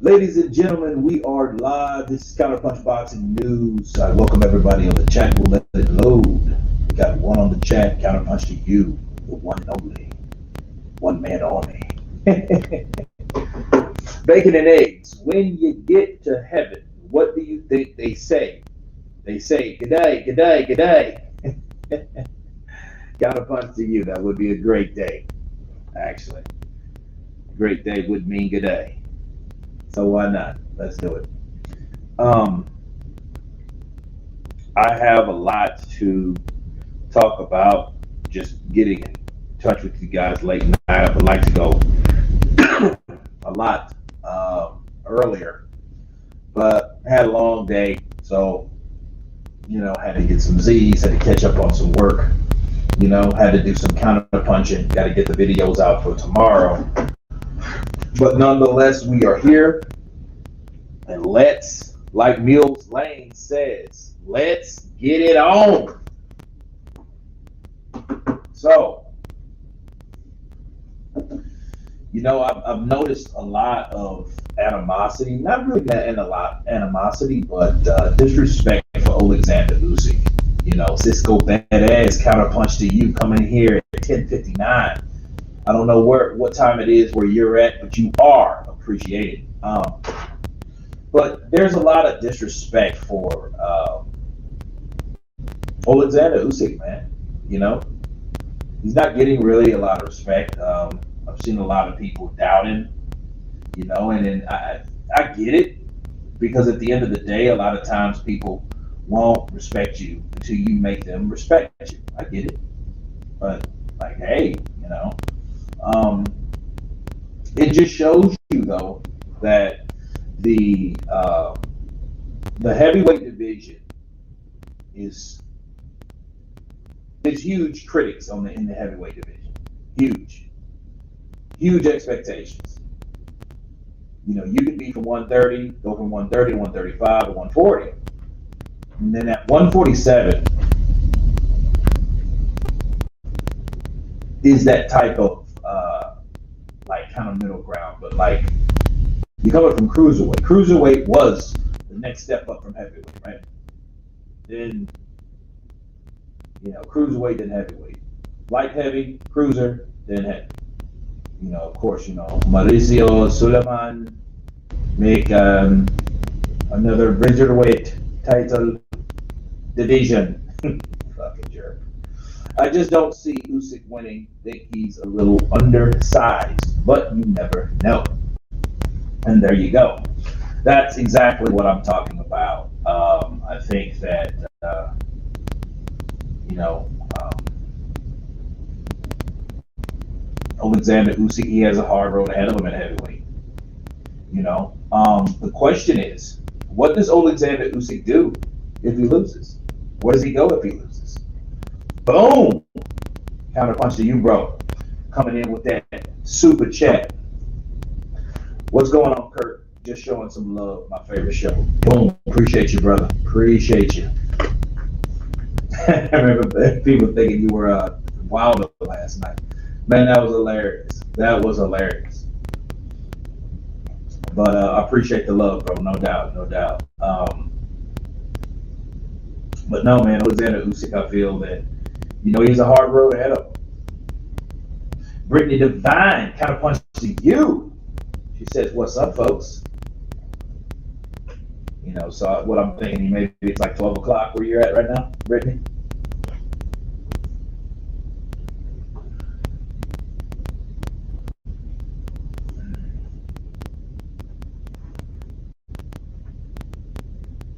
Ladies and gentlemen, we are live. This is Counterpunch Boxing News. I welcome everybody on the chat. We'll let it load. We got one on the chat. Counterpunch to you, the one and only, one man army. Bacon and eggs. When you get to heaven, what do you think they say? They say, "Good day, good day, good day." Counterpunch to you. That would be a great day. Actually, great day would mean good day. So why not? Let's do it. I have a lot to talk about. Just getting in touch with you guys late night. I would like to go a lot earlier, but I had a long day, so had to get some Z's, had to catch up on some work. Had to do some counter punching. Got to get the videos out for tomorrow. But nonetheless, we are here, and let's, like Mills Lane says, let's get it on. So, I've noticed a lot of animosity, not really a lot animosity, but disrespect for Alexander Usyk. Cisco badass counterpunch to you coming here at 10:59. I don't know what time it is where you're at, but you are appreciated. But there's a lot of disrespect for Alexander Usyk, man. He's not getting really a lot of respect. I've seen a lot of people doubt him, and I get it, because at the end of the day, a lot of times people won't respect you until you make them respect you. I get it. But, hey, it just shows you, though, that the heavyweight division is huge critics in the heavyweight division. Huge expectations. You can be from 130, go from 130 to 135 to 140, and then at 147 is that type of kind of middle ground, but you coming from cruiserweight. Cruiserweight was the next step up from heavyweight, right? Then cruiserweight, then heavyweight. Light heavy, cruiser, then heavy. Of course, Mauricio Suleiman make another bridgerweight title division. Fucking jerk. I just don't see Usyk winning. Think he's a little undersized, but you never know. And there you go. That's exactly what I'm talking about. I think that Alexander Usyk, he has a hard road ahead of him at heavyweight. The question is, what does Alexander Usyk do if he loses? Where does he go if he loses? Boom! Counterpunch to you, bro. Coming in with that super chat. What's going on, Kurt? Just showing some love. My favorite show. Boom. Appreciate you, brother. Appreciate you. I remember people thinking you were Wilder last night. Man, that was hilarious. That was hilarious. But I appreciate the love, bro. No doubt. No doubt. But no, man, Alexander Usyk, I feel that, he's a hard road ahead of him. Brittany Devine, counterpunch to you. She says, "What's up, folks?" So what I'm thinking, maybe it's like 12 o'clock where you're at right now, Brittany.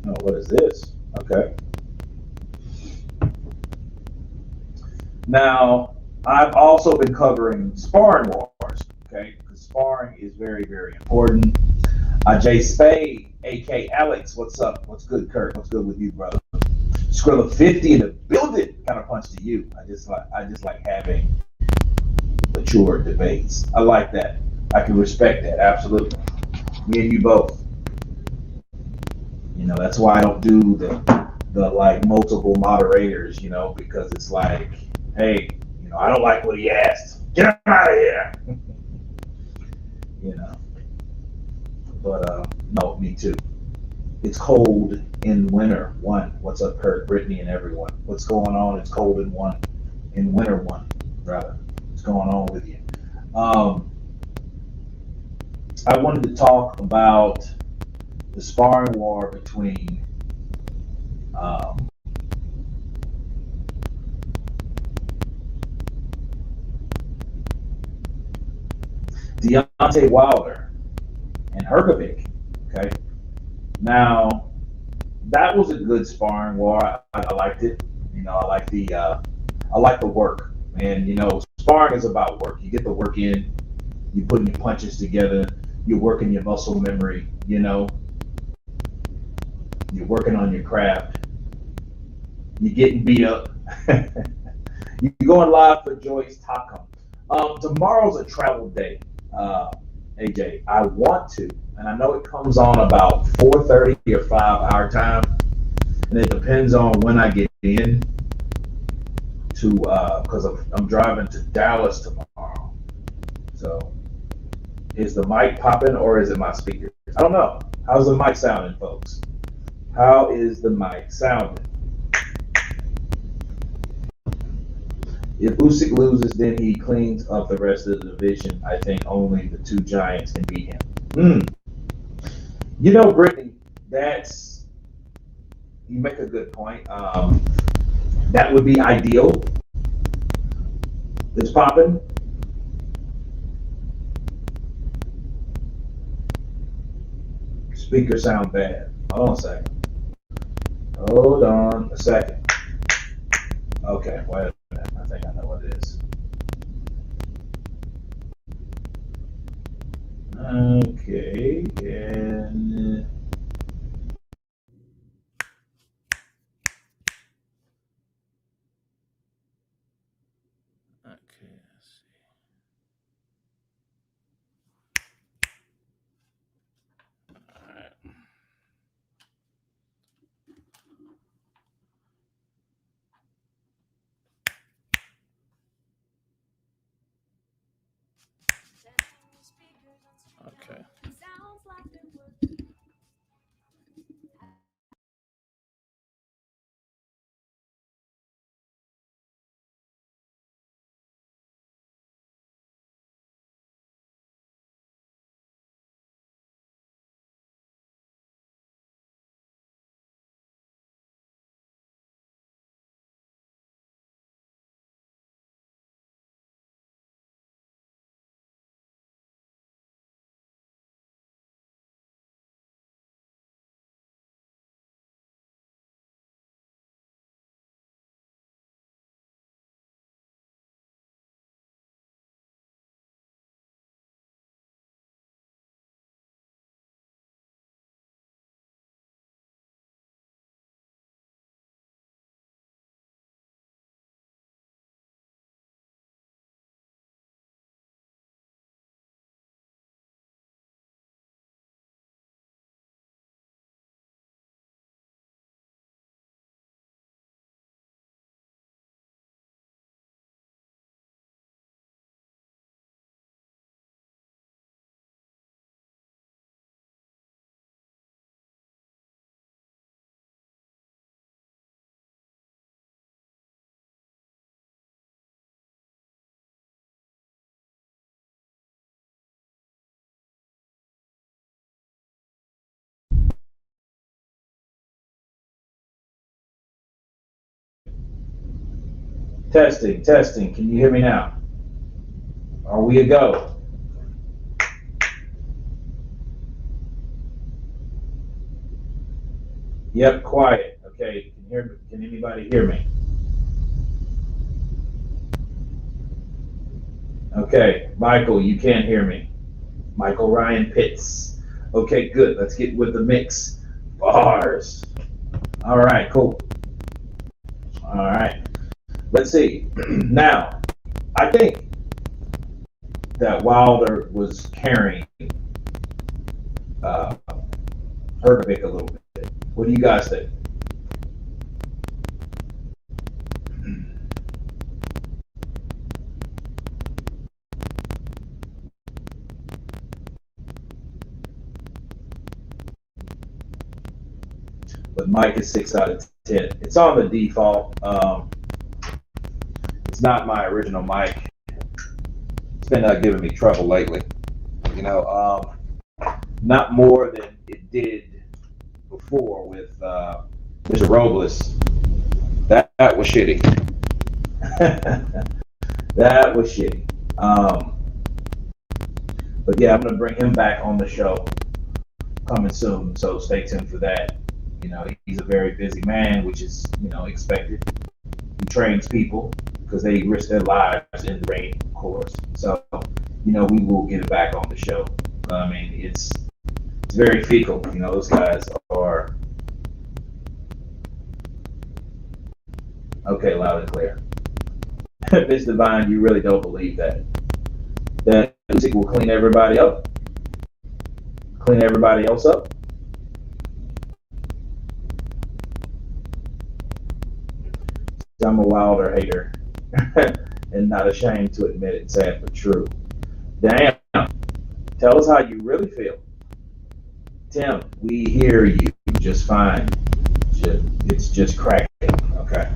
Oh, what is this? Okay. Now, I've also been covering Sparring Wars, okay? Because sparring is very, very important. Jay Spade, a.k.a. Alex, what's up? What's good, Kurt? What's good with you, brother? Skrilla 50 in the building. Counterpunch to you. I just like having mature debates. I like that. I can respect that, absolutely. Me and you both. That's why I don't do the multiple moderators, because it's like, hey, I don't like what he asked. Get him out of here. You know. But no, me too. It's cold in winter. One. What's up, Kurt, Brittany, and everyone? What's going on? It's cold in one. In winter one, rather. What's going on with you? I wanted to talk about the sparring war between Deontay Wilder and Hergovic. Okay, now that was a good sparring war. I liked it. You know, I like the work, man. You know, sparring is about work. You get the work in. You putting your punches together. You're working your muscle memory. You know, you're working on your craft. You're getting beat up. You're going live for Joyce Takum. Tomorrow's a travel day, AJ. I want to, and I know it comes on about 4:30 or 5 our time, and it depends on when I get in to because I'm driving to Dallas tomorrow. So, is the mic popping or is it my speakers? I don't know. How's the mic sounding, folks? How is the mic sounding? If Usyk loses, then he cleans up the rest of the division. I think only the two giants can beat him. You know, Brittany, you make a good point. That would be ideal. It's popping. Speaker sound bad. Hold on a second. Hold on a second. Okay, wait a minute. I think I know what it is. Okay, and okay, let's see. All right. Okay. Testing, testing. Can you hear me now? Are we a go? Yep, quiet. Okay, can anybody hear me? Okay, Michael, you can't hear me. Michael Ryan Pitts. Okay, good. Let's get with the mix. Bars. All right, cool. All right. Let's see. Now, I think that Wilder was carrying Hergovic a little bit. What do you guys think? But Mike is 6 out of 10. It's on the default. It's not my original mic. It's been giving me trouble lately. You know, not more than it did before with Mr. Robles. That was shitty. That was shitty. But yeah, I'm gonna bring him back on the show coming soon. So stay tuned for that. You know, he's a very busy man, which is, you know, expected. He trains people because they risk their lives in the ring, of course. So, you know, we will get it back on the show. I mean, it's very fecal. You know, those guys are okay, loud and clear. Miss Divine, you really don't believe that Usyk will clean everybody up, clean everybody else up? I'm a Wilder hater and not ashamed to admit it. Sad but true. Damn. Tell us how you really feel. Tim, we hear you just fine. It's just cracking. Okay.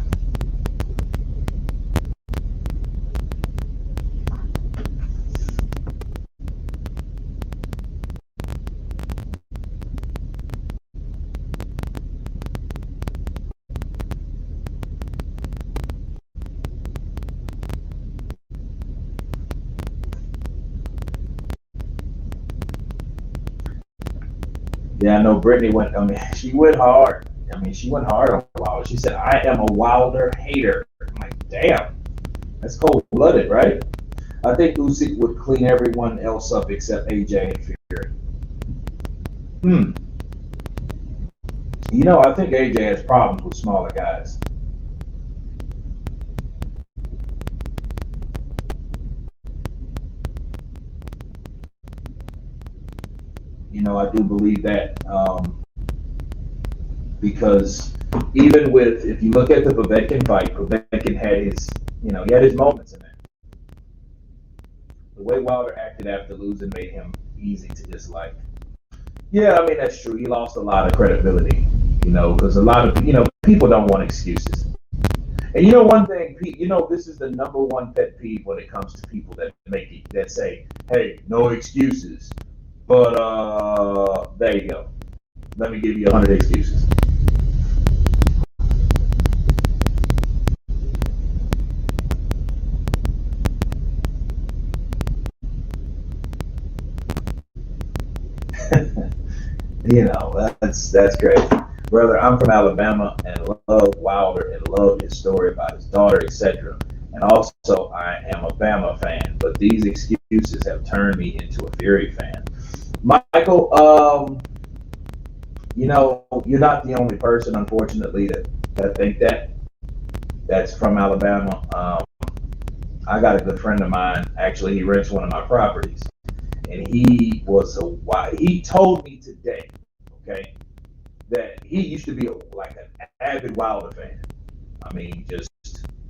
Yeah, I know Brittany went, I mean, she went hard. I mean, she went hard on Wilder. She said, I am a Wilder hater. I'm like, damn, that's cold-blooded, right? I think Usyk would clean everyone else up except AJ and Fury. You know, I think AJ has problems with smaller guys. You know, I do believe that because even with, if you look at the Povetkin fight, Povetkin had his, you know, he had his moments in there. The way Wilder acted after losing made him easy to dislike. Yeah, I mean, that's true. He lost a lot of credibility, you know, because a lot of, you know, people don't want excuses. And you know, one thing, you know, this is the number one pet peeve when it comes to people that that say, hey, no excuses. But there you go. Let me give you 100 excuses. You know, that's great. Brother, I'm from Alabama and love Wilder and love his story about his daughter, etc. And also, I am a Bama fan, but these excuses have turned me into a Fury fan. Michael, you know, you're not the only person, unfortunately, that think that. That's from Alabama. I got a good friend of mine. Actually, he rents one of my properties, and he told me today, okay, that he used to be like an avid Wilder fan. I mean, just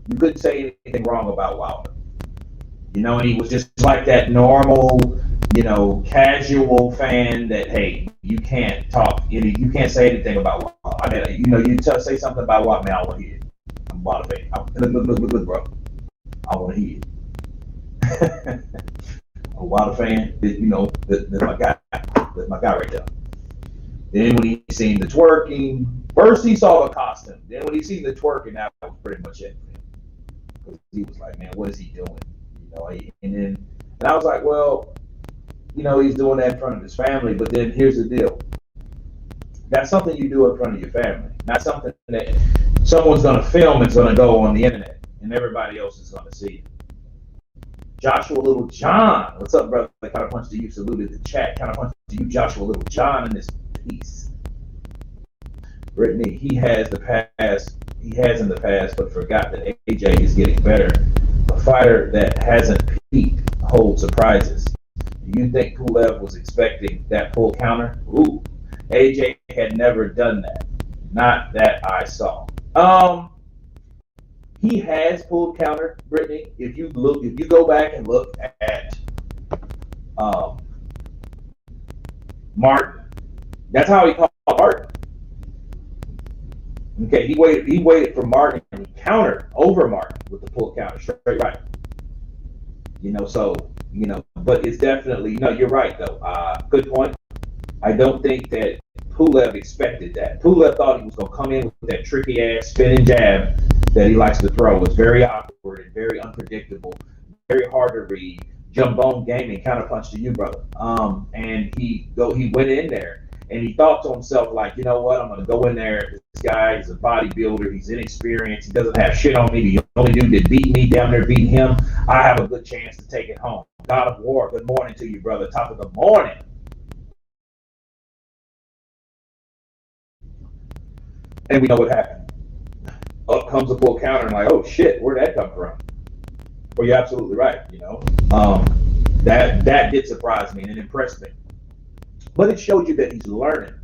you couldn't say anything wrong about Wilder. You know, and he was just like that normal, you know, casual fan that, hey, you can't you can't say anything about Wilder. I mean, you know, you say something about Wilder, man, I want to hear it. I'm a Wilder fan. Look, bro. I want to hear it. A Wilder fan, you know, that's my guy. That's my guy right there. Then when he seen the twerking, first he saw the costume. Then when he seen the twerking, that was pretty much it for him. Because he was like, man, what is he doing? You know, and I was like, well, you know, he's doing that in front of his family. But then here's the deal. That's something you do in front of your family, not something that someone's going to film and it's going to go on the internet and everybody else is going to see it. Joshua Little John, what's up, brother? Counterpunch to you, saluted the chat. Counterpunch to you, Joshua Little John, in this piece. Brittany, he has in the past, but forgot that AJ is getting better. A fighter that hasn't peaked holds surprises. Do you think Pulev was expecting that pull counter? Ooh, AJ had never done that. Not that I saw. He has pulled counter, Brittany. If you go back and look at Martin, that's how he called Martin. Okay, he waited for Martin and he countered over Martin with the pull counter straight right. So but it's definitely no. You're right though. Good point. I don't think that Pulev expected that. Pulev thought he was going to come in with that tricky ass spinning jab that he likes to throw. It's very awkward and very unpredictable, very hard to read. Jambone gaming counterpunch to you, brother. And he went in there and he thought to himself like, you know what? I'm going to go in there. This guy is a bodybuilder. He's inexperienced. He doesn't have shit on me. The only dude that beat me down there beat him. I have a good chance to take it home. God of War. Good morning to you, brother. Top of the morning. And we know what happened. Up comes a full counter, and like, oh shit, where'd that come from? Well, you're absolutely right. That did surprise me and it impressed me. But it showed you that he's learning.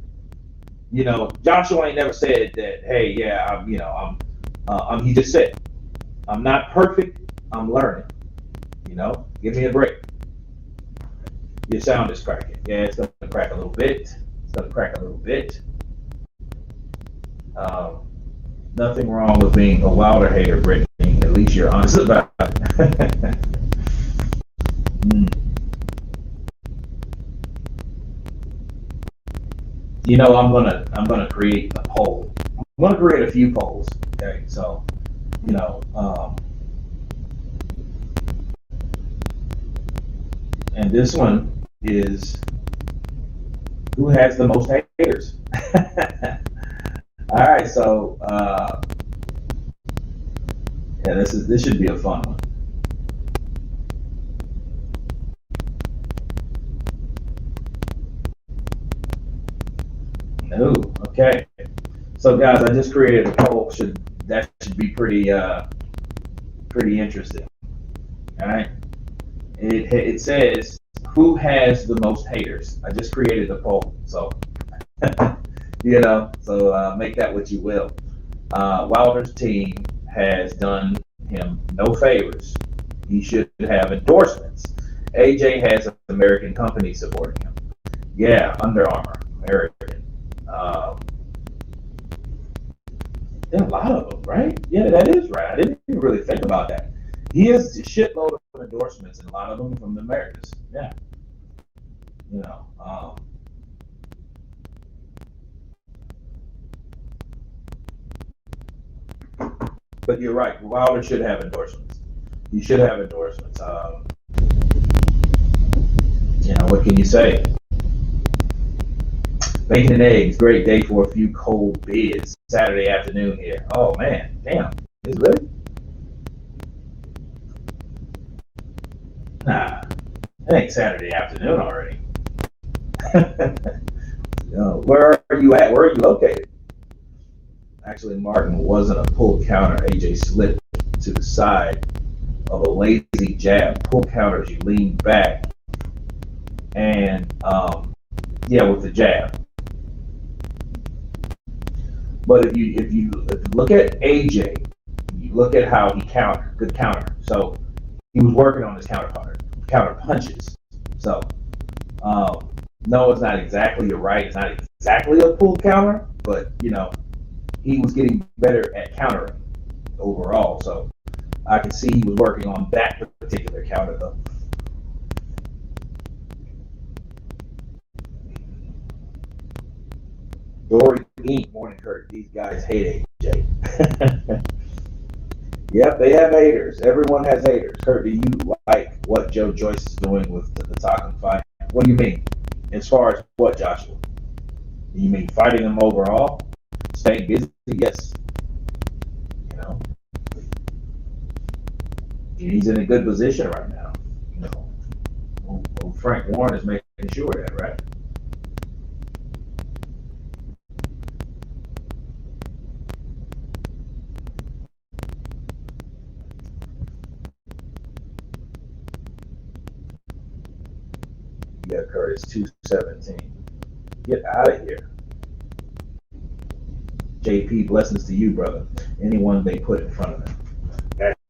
Joshua ain't never said that. Hey, yeah, he just said, I'm not perfect. I'm learning. Give me a break. Your sound is cracking. Yeah, it's gonna crack a little bit. Nothing wrong with being a Wilder hater, Brittany. At least you're honest about it. I'm gonna create a poll. I'm gonna create a few polls. Okay, so and this one is who has the most haters. All right, so yeah, this should be a fun one. No, okay. So guys, I just created a poll. That should be pretty interesting. All right. It says who has the most haters. I just created the poll, so so make that what you will. Wilder's team has done him no favors. He should have endorsements. AJ has an American company supporting him. Yeah, Under Armour, American. Yeah, a lot of them, right? Yeah, that is right. I didn't even really think about that. He has a shitload of endorsements, and a lot of them from the Americas. Yeah. But you're right. Wilder should have endorsements. He should have endorsements. What can you say? Bacon and eggs, great day for a few cold beers. Saturday afternoon here. Oh man, damn. Is it really? Nah, it ain't Saturday afternoon already. Where are you at? Where are you located? Actually, Martin wasn't a pull counter. AJ slipped to the side of a lazy jab. Pull counters, you lean back and with the jab. But if you look at AJ, you look at how he countered, good counter. So he was working on his counter punches. So no, it's not exactly, you're right. It's not exactly a pull counter, but he was getting better at countering overall. So I can see he was working on that particular counter though. Dory Inc. Morning Kurt. These guys hate AJ. Yep, they have haters. Everyone has haters. Kurt, do you like what Joe Joyce is doing with the Takum fight? What do you mean? As far as what, Joshua? Do you mean fighting him overall? Staying busy? Yes. He's in a good position right now. Frank Warren is making sure of that, right? Yeah, Curtis, 217. Get out of here. JP, blessings to you, brother. Anyone they put in front of him.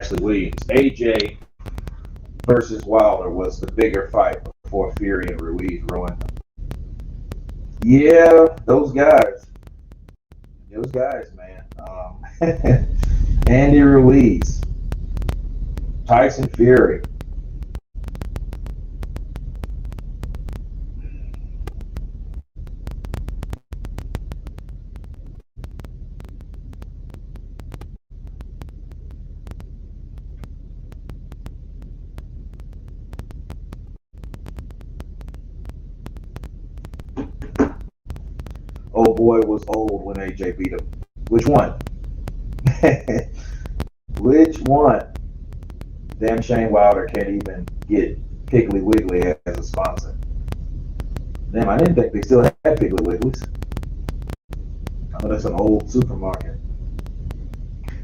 Ashley Williams. AJ versus Wilder was the bigger fight before Fury and Ruiz ruined them. Yeah, those guys, man. Andy Ruiz, Tyson Fury. Old boy was old when AJ beat him. Which one? Which one? Damn Shane Wilder can't even get Piggly Wiggly as a sponsor. Damn, I didn't think they still had Piggly Wigglies. I know that's an old supermarket.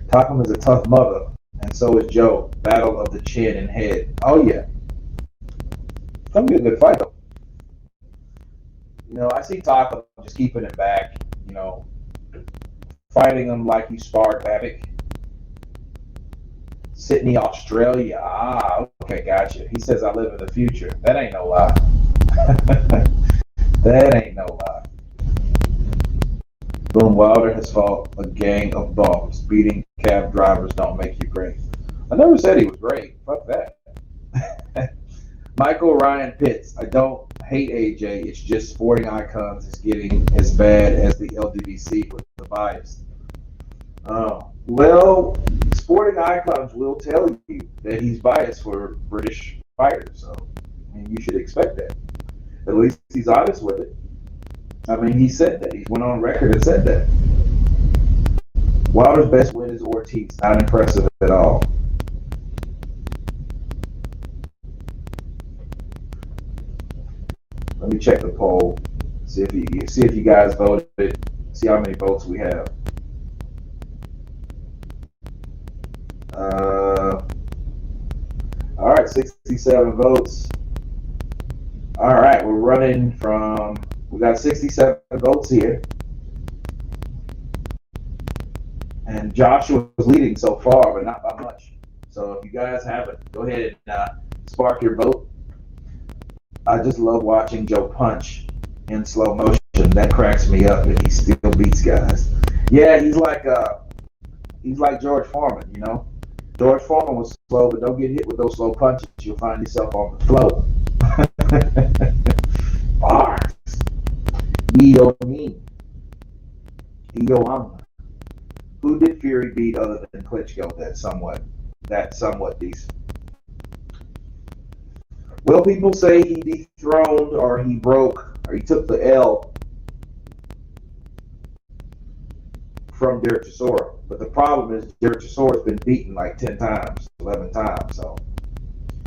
Takam is a tough mother, and so is Joe. Battle of the chin and head. Oh yeah. Come get a good fight though. You know, I see Takam just keeping it back, you know, fighting him like he sparred Babbitt. Sydney, Australia. Ah, okay, gotcha. He says I live in the future. That ain't no lie. That ain't no lie. Boom, Wilder has fought a gang of bums. Beating cab drivers don't make you great. I never said he was great. Fuck that. Michael Ryan Pitts. I don't hate AJ. It's just Sporting Icons is getting as bad as the LDBC with the bias. Well, Sporting Icons will tell you that he's biased for British fighters. So, I mean, you should expect that. At least he's honest with it. I mean, he said that. He went on record and said that. Wilder's best win is Ortiz. Not impressive at all. Let me check the poll. See if you guys voted. See how many votes we have. All right, 67 votes. All right, we're running from. We got 67 votes here. And Joshua is leading so far, but not by much. So if you guys haven't, go ahead and spark your vote. I just love watching Joe punch in slow motion. That cracks me up, and he still beats guys. Yeah, he's like George Foreman, you know. George Foreman was slow, but don't get hit with those slow punches. You'll find yourself on the floor. Bars. Ego on. Who did Fury beat other than Klitschko that's somewhat decent? Well, people say he dethroned or he broke or he took the L from Derek Chisora. But the problem is Derek Chisora's been beaten like 10 times, 11 times. So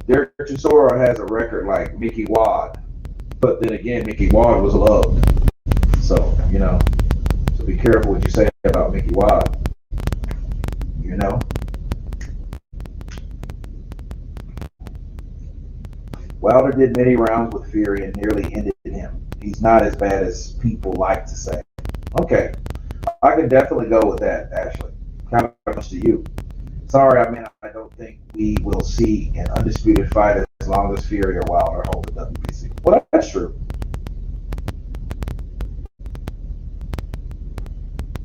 Derek Chisora has a record like Mickey Wad. But then again, Mickey Wad was loved. So, you know, so be careful what you say about Mickey Wad. You know? Wilder did many rounds with Fury and nearly ended him. He's not as bad as people like to say. Okay. I can definitely go with that, Ashley. Counterpunch to you. Sorry, I mean, I don't think we will see an undisputed fight as long as Fury or Wilder hold the WBC. Well, that's true.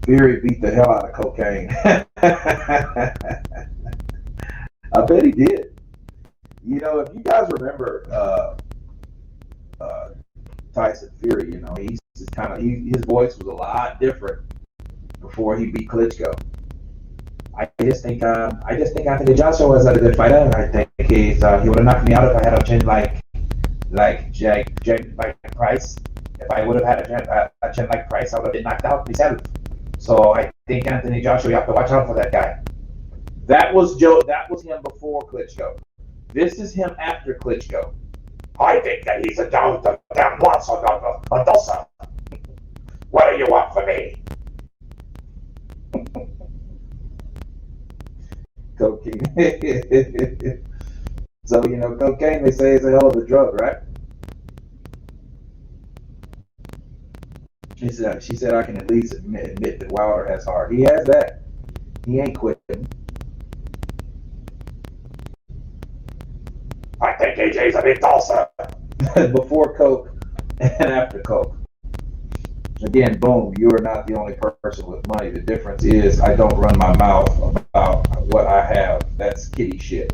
Fury beat the hell out of cocaine. I bet he did. You know, if you guys remember Tyson Fury, you know, he's kind of his voice was a lot different before he beat Klitschko. I just think Anthony Joshua was a good fighter. I think he would have knocked me out if I had a chin like Price. If I would have had a chin like Price, I would have been knocked out myself. So I think Anthony Joshua, you have to watch out for that guy. That was him before Klitschko. This is him after Klitschko. I think that he's a damn monster, a dosa. What do you want from me? Cocaine. So, you know, cocaine, they say, is a hell of a drug, right? She said, I can at least admit that Wilder has heart. He has that. He ain't quitting. I think AJ's a big salsa. Before Coke and after Coke. Again, boom, you are not the only person with money. The difference is I don't run my mouth about what I have. That's kitty shit.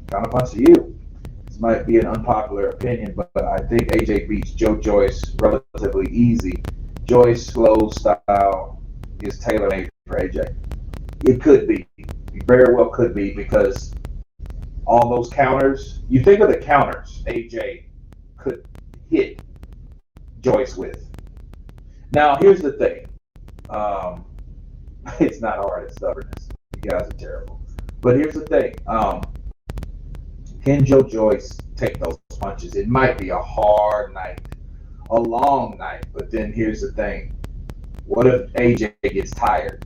Counterpunch to you. This might be an unpopular opinion, but I think AJ beats Joyce relatively easy. Joyce's slow style is tailor-made for AJ. It could be. It very well could be, because all those counters, you think of the counters AJ could hit Joyce with. Now, here's the thing. It's not hard, it's stubbornness. You guys are terrible. But here's the thing. Can Joyce take those punches? It might be a hard night, a long night. But then here's the thing. What if AJ gets tired?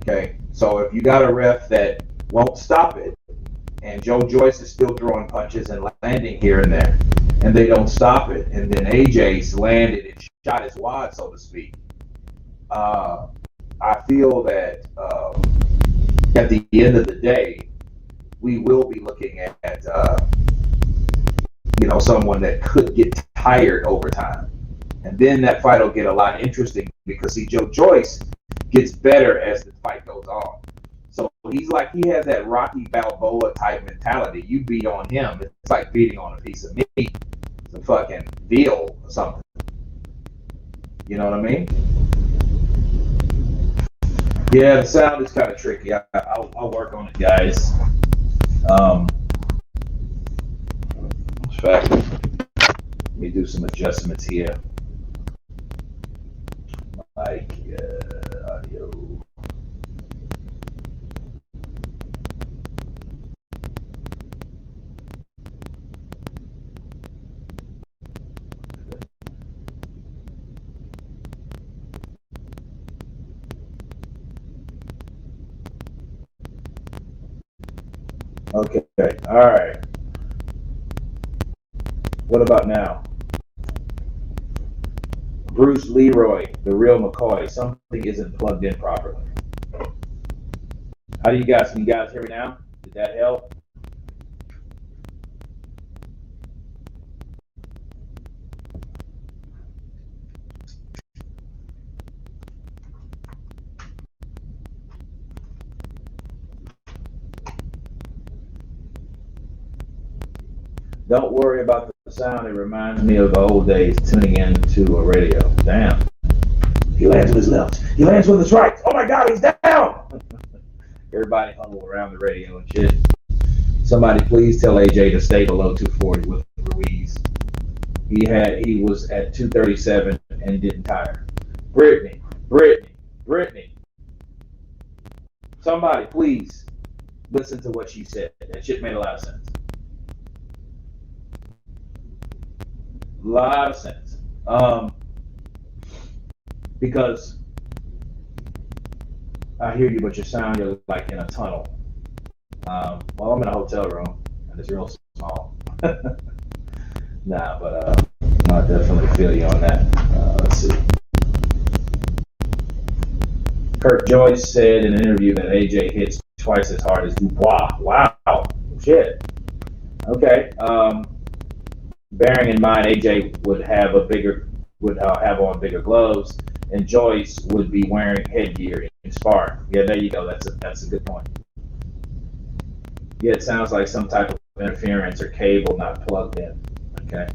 Okay, so if you got a ref that won't stop it, and Joyce is still throwing punches and landing here and there, and they don't stop it, and then AJ's landed and shot his wad, so to speak, I feel that at the end of the day, we will be looking at someone that could get tired over time. And then that fight will get a lot interesting, because see, Joyce gets better as the fight goes on. So he has that Rocky Balboa type mentality. You beat on him, it's like beating on a piece of meat, some fucking veal or something. You know what I mean? Yeah, the sound is kind of tricky. I'll work on it, guys. In fact, let me do some adjustments here. Like audio. Okay, all right. What about now? Bruce Leroy, the real McCoy. Something isn't plugged in properly. How do you guys? Can you guys hear me now? Did that help? Don't worry about the sound. It reminds me of the old days tuning into a radio. Damn. He lands with his left. He lands with his right. Oh my God, he's down. Everybody huddle around the radio and shit. Somebody please tell AJ to stay below 240 with Ruiz. He was at 237 and didn't tire. Brittany. Somebody please listen to what she said. That shit made a lot of sense. A lot of sense. Because I hear you, but you sound you're like in a tunnel. Well, I'm in a hotel room and it's real small. Nah, but I definitely feel you on that. Let's see. Kurt Joyce said in an interview that AJ hits twice as hard as Dubois. Wow. Shit. Okay. Bearing in mind AJ would have on bigger gloves, and Joyce would be wearing headgear in sparring. Yeah, there you go. That's a good point. Yeah, it sounds like some type of interference or cable not plugged in. Okay.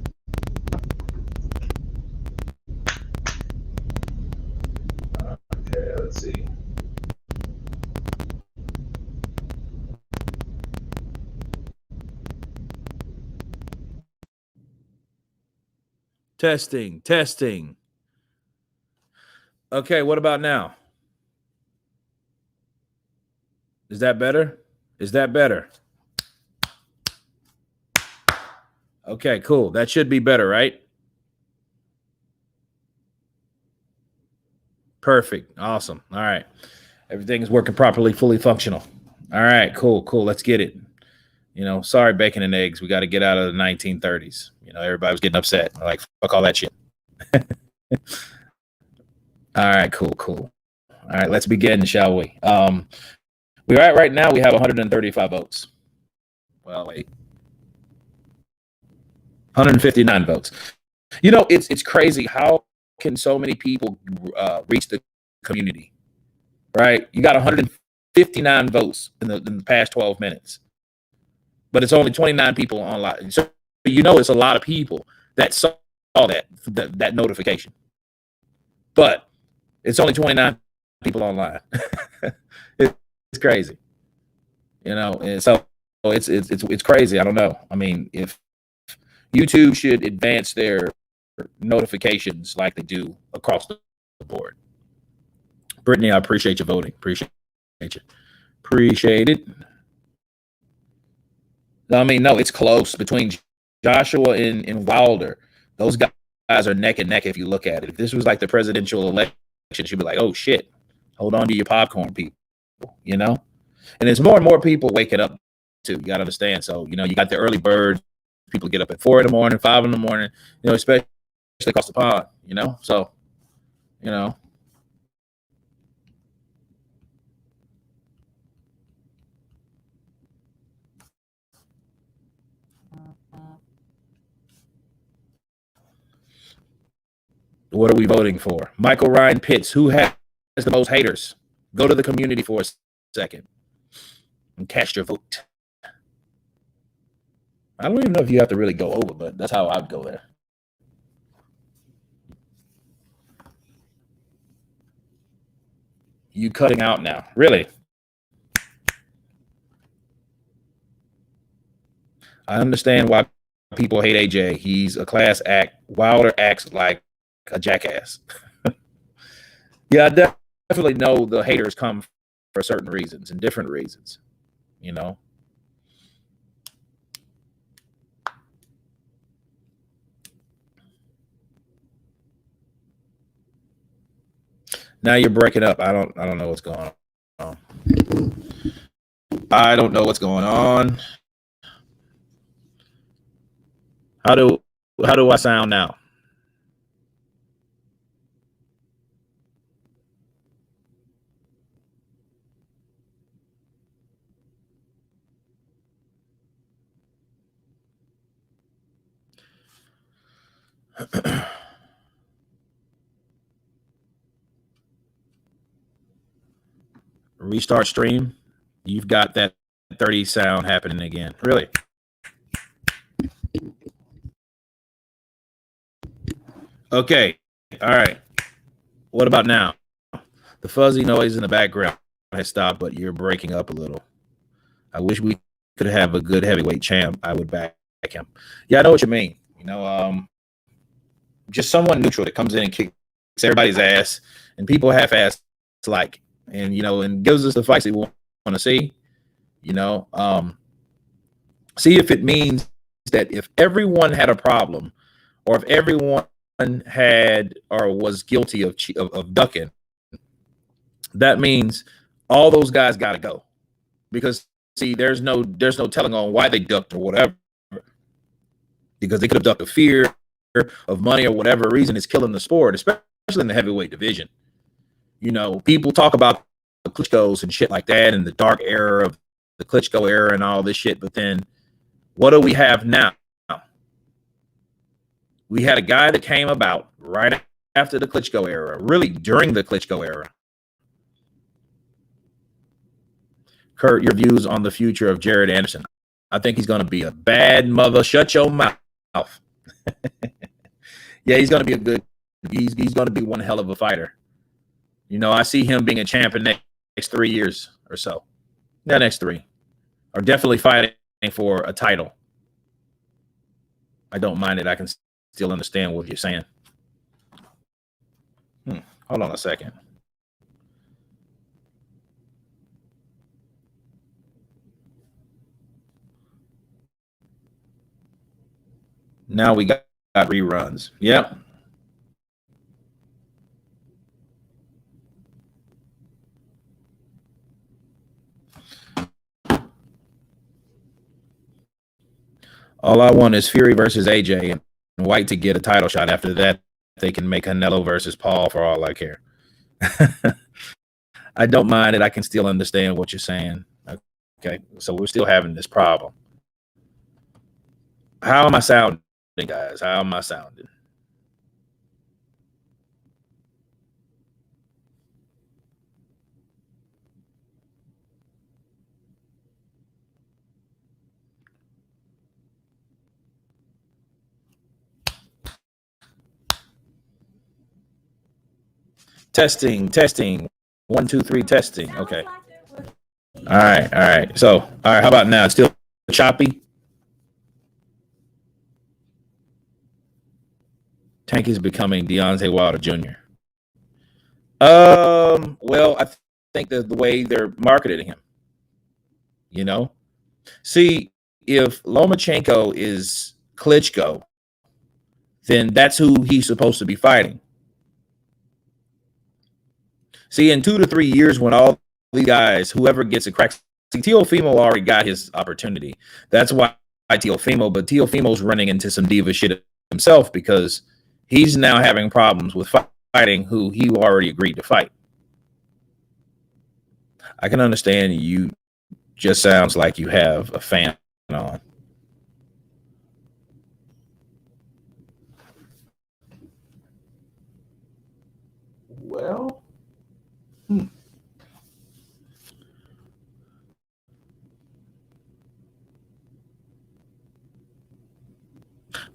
Okay, let's see. Testing. Okay, what about now? Is that better? Okay, cool. That should be better, right? Perfect. Awesome. All right. Everything is working properly, fully functional. All right, cool. Let's get it. Sorry, bacon and eggs. We got to get out of the 1930s. Everybody was getting upset. Like, fuck all that shit. All right, cool. All right, let's begin, shall we? We're at right now, we have 135 votes. Well, wait. 159 votes. You know, it's crazy. How can so many people reach the community, right? You got 159 votes in the past 12 minutes, but it's only 29 people online. So you know it's a lot of people that saw that notification, but it's only 29 people online. It's crazy, you know, and so it's crazy. I don't know. I mean, if YouTube should advance their notifications like they do across the board. Brittany, I appreciate your voting. Appreciate you. Appreciate it. I mean, no, it's close between Joshua and Wilder. Those guys are neck and neck if you look at it. If this was like the presidential election, you'd be like, oh shit, hold on to your popcorn, people, you know? And there's more and more people waking up too. You got to understand. So, you know, you got the early birds. People get up at 4 a.m, 5 a.m, you know, especially across the pond, you know? So, you know. What are we voting for? Michael Ryan Pitts. Who has the most haters? Go to the community for a second and cast your vote. I don't even know if you have to really go over, but that's how I'd go there. You cutting out now. Really? I understand why people hate AJ. He's a class act. Wilder acts like a jackass. Yeah, I definitely know the haters come for certain reasons and different reasons, you know. Now you're breaking up. I don't know what's going on. I don't know what's going on. How do I sound now? Restart stream. You've got that 30 sound happening again. Really? Okay. All right. What about now? The fuzzy noise in the background has stopped, but you're breaking up a little. I wish we could have a good heavyweight champ. I would back him. Yeah, I know what you mean. You know, just someone neutral that comes in and kicks everybody's ass, and people half-ass like, and you know, and gives us the fights we want to see. You know, see if it means that if everyone had a problem, or if everyone had or was guilty of ducking, that means all those guys got to go, because see, there's no telling on why they ducked or whatever, because they could have ducked a fear of money or whatever reason is killing the sport, especially in the heavyweight division. You know, people talk about the Klitschko's and shit like that and the dark era of the Klitschko era and all this shit, but then what do we have now? We had a guy that came about right after the Klitschko era, really during the Klitschko era. Kurt, your views on the future of Jared Anderson? I think he's going to be a bad mother. Shut your mouth. Yeah, he's going to be a good. He's going to be one hell of a fighter. You know, I see him being a champ in the next 3 years or so. The next 3, or definitely fighting for a title. I don't mind it. I can still understand what you're saying. Hold on a second. Now we got reruns. Yep. All I want is Fury versus AJ and White to get a title shot. After that, they can make Canelo versus Paul for all I care. I don't mind it. I can still understand what you're saying. Okay, so we're still having this problem. How am I sounding? guys? How am I sounding? Testing, testing. 1, 2, 3, testing. Okay. All right, all right. So, all right, how about now? Still choppy? Tank is becoming Deontay Wilder Jr. Well, I think that the way they're marketing him, you know. See, if Lomachenko is Klitschko, then that's who he's supposed to be fighting. See, in 2 to 3 years, when all these guys, whoever gets a crack, see, Teofimo already got his opportunity. That's why Teofimo, but Teofimo's running into some diva shit himself because he's now having problems with fighting who he already agreed to fight. I can understand you just sounds like you have a fan on. Well,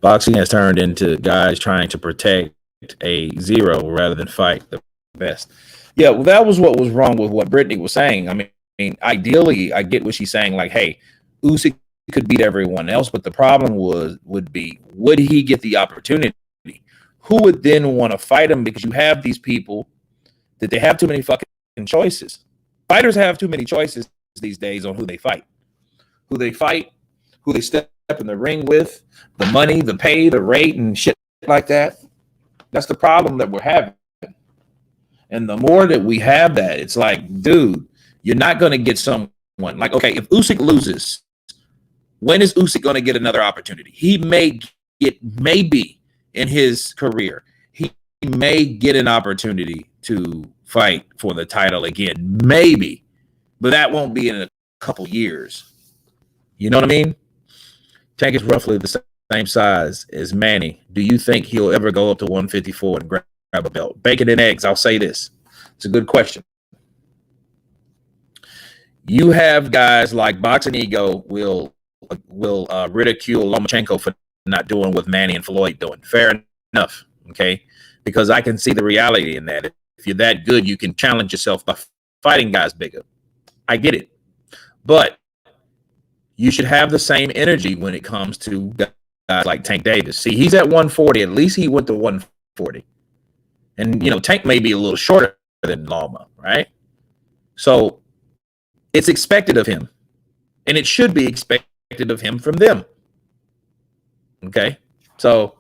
boxing has turned into guys trying to protect a zero rather than fight the best. Yeah, well, that was what was wrong with what Brittany was saying. I mean, ideally, I get what she's saying. Like, hey, Usyk could beat everyone else, but the problem would he get the opportunity? Who would then want to fight him? Because you have these people that they have too many fucking choices. Fighters have too many choices these days on who they fight, who they step in the ring with, the money, the pay, the rate, and shit like that. That's the problem that we're having. And the more that we have that, it's like, dude, you're not going to get someone like, okay, if Usyk loses, when is Usyk going to get another opportunity? He may get, maybe in his career, he may get an opportunity to fight for the title again, maybe, but that won't be in a couple years. You know what I mean? Tank is roughly the same size as Manny. Do you think he'll ever go up to 154 and grab a belt? Bacon and eggs. I'll say this. It's a good question. You have guys like Boxing Ego will ridicule Lomachenko for not doing what Manny and Floyd doing. Fair enough. Okay. Because I can see the reality in that. If you're that good, you can challenge yourself by fighting guys bigger. I get it. But you should have the same energy when it comes to guys like Tank Davis. See, he's at 140. At least he went to 140. And, you know, Tank may be a little shorter than Loma, right? So it's expected of him. And it should be expected of him from them. Okay? So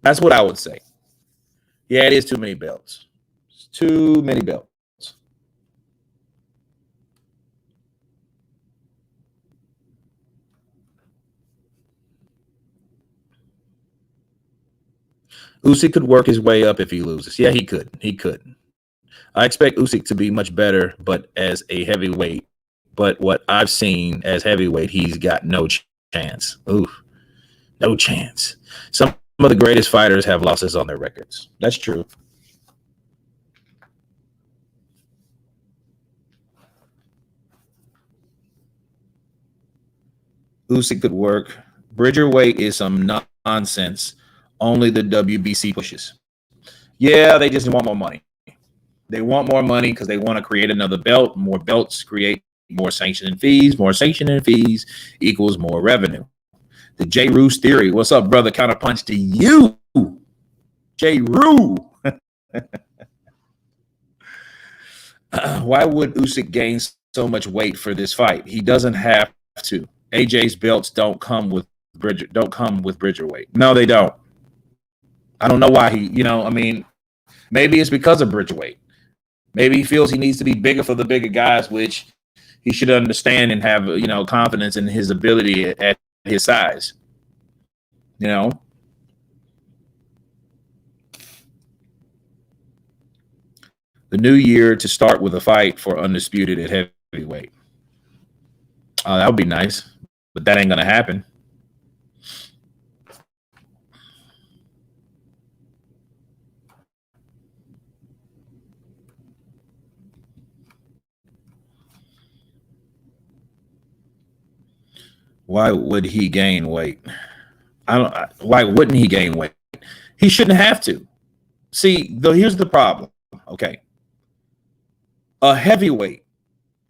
that's what I would say. Yeah, it is too many belts. It's too many belts. Usyk could work his way up if he loses. Yeah, he could. He could. I expect Usyk to be much better, but as a heavyweight. But what I've seen as heavyweight, he's got no chance. Oof, no chance. Some of the greatest fighters have losses on their records. That's true. Usyk could work. Bridgerweight is some nonsense. Only the WBC pushes. Yeah, they just want more money. They want more money because they want to create another belt. More belts create more sanctioning fees. More sanctioning fees equals more revenue. The J. Roos theory. What's up, brother? Counterpunch to you, J. Roo. Why would Usyk gain so much weight for this fight? He doesn't have to. AJ's belts don't come with Bridgerweight. No, they don't. I don't know why I mean, maybe it's because of Bridgerweight. Maybe he feels he needs to be bigger for the bigger guys, which he should understand and have, confidence in his ability at his size. The new year to start with a fight for undisputed at heavyweight. That would be nice, but that ain't going to happen. Why would he gain weight? Why wouldn't he gain weight? He shouldn't have to. See, though, here's the problem. Okay, a heavyweight,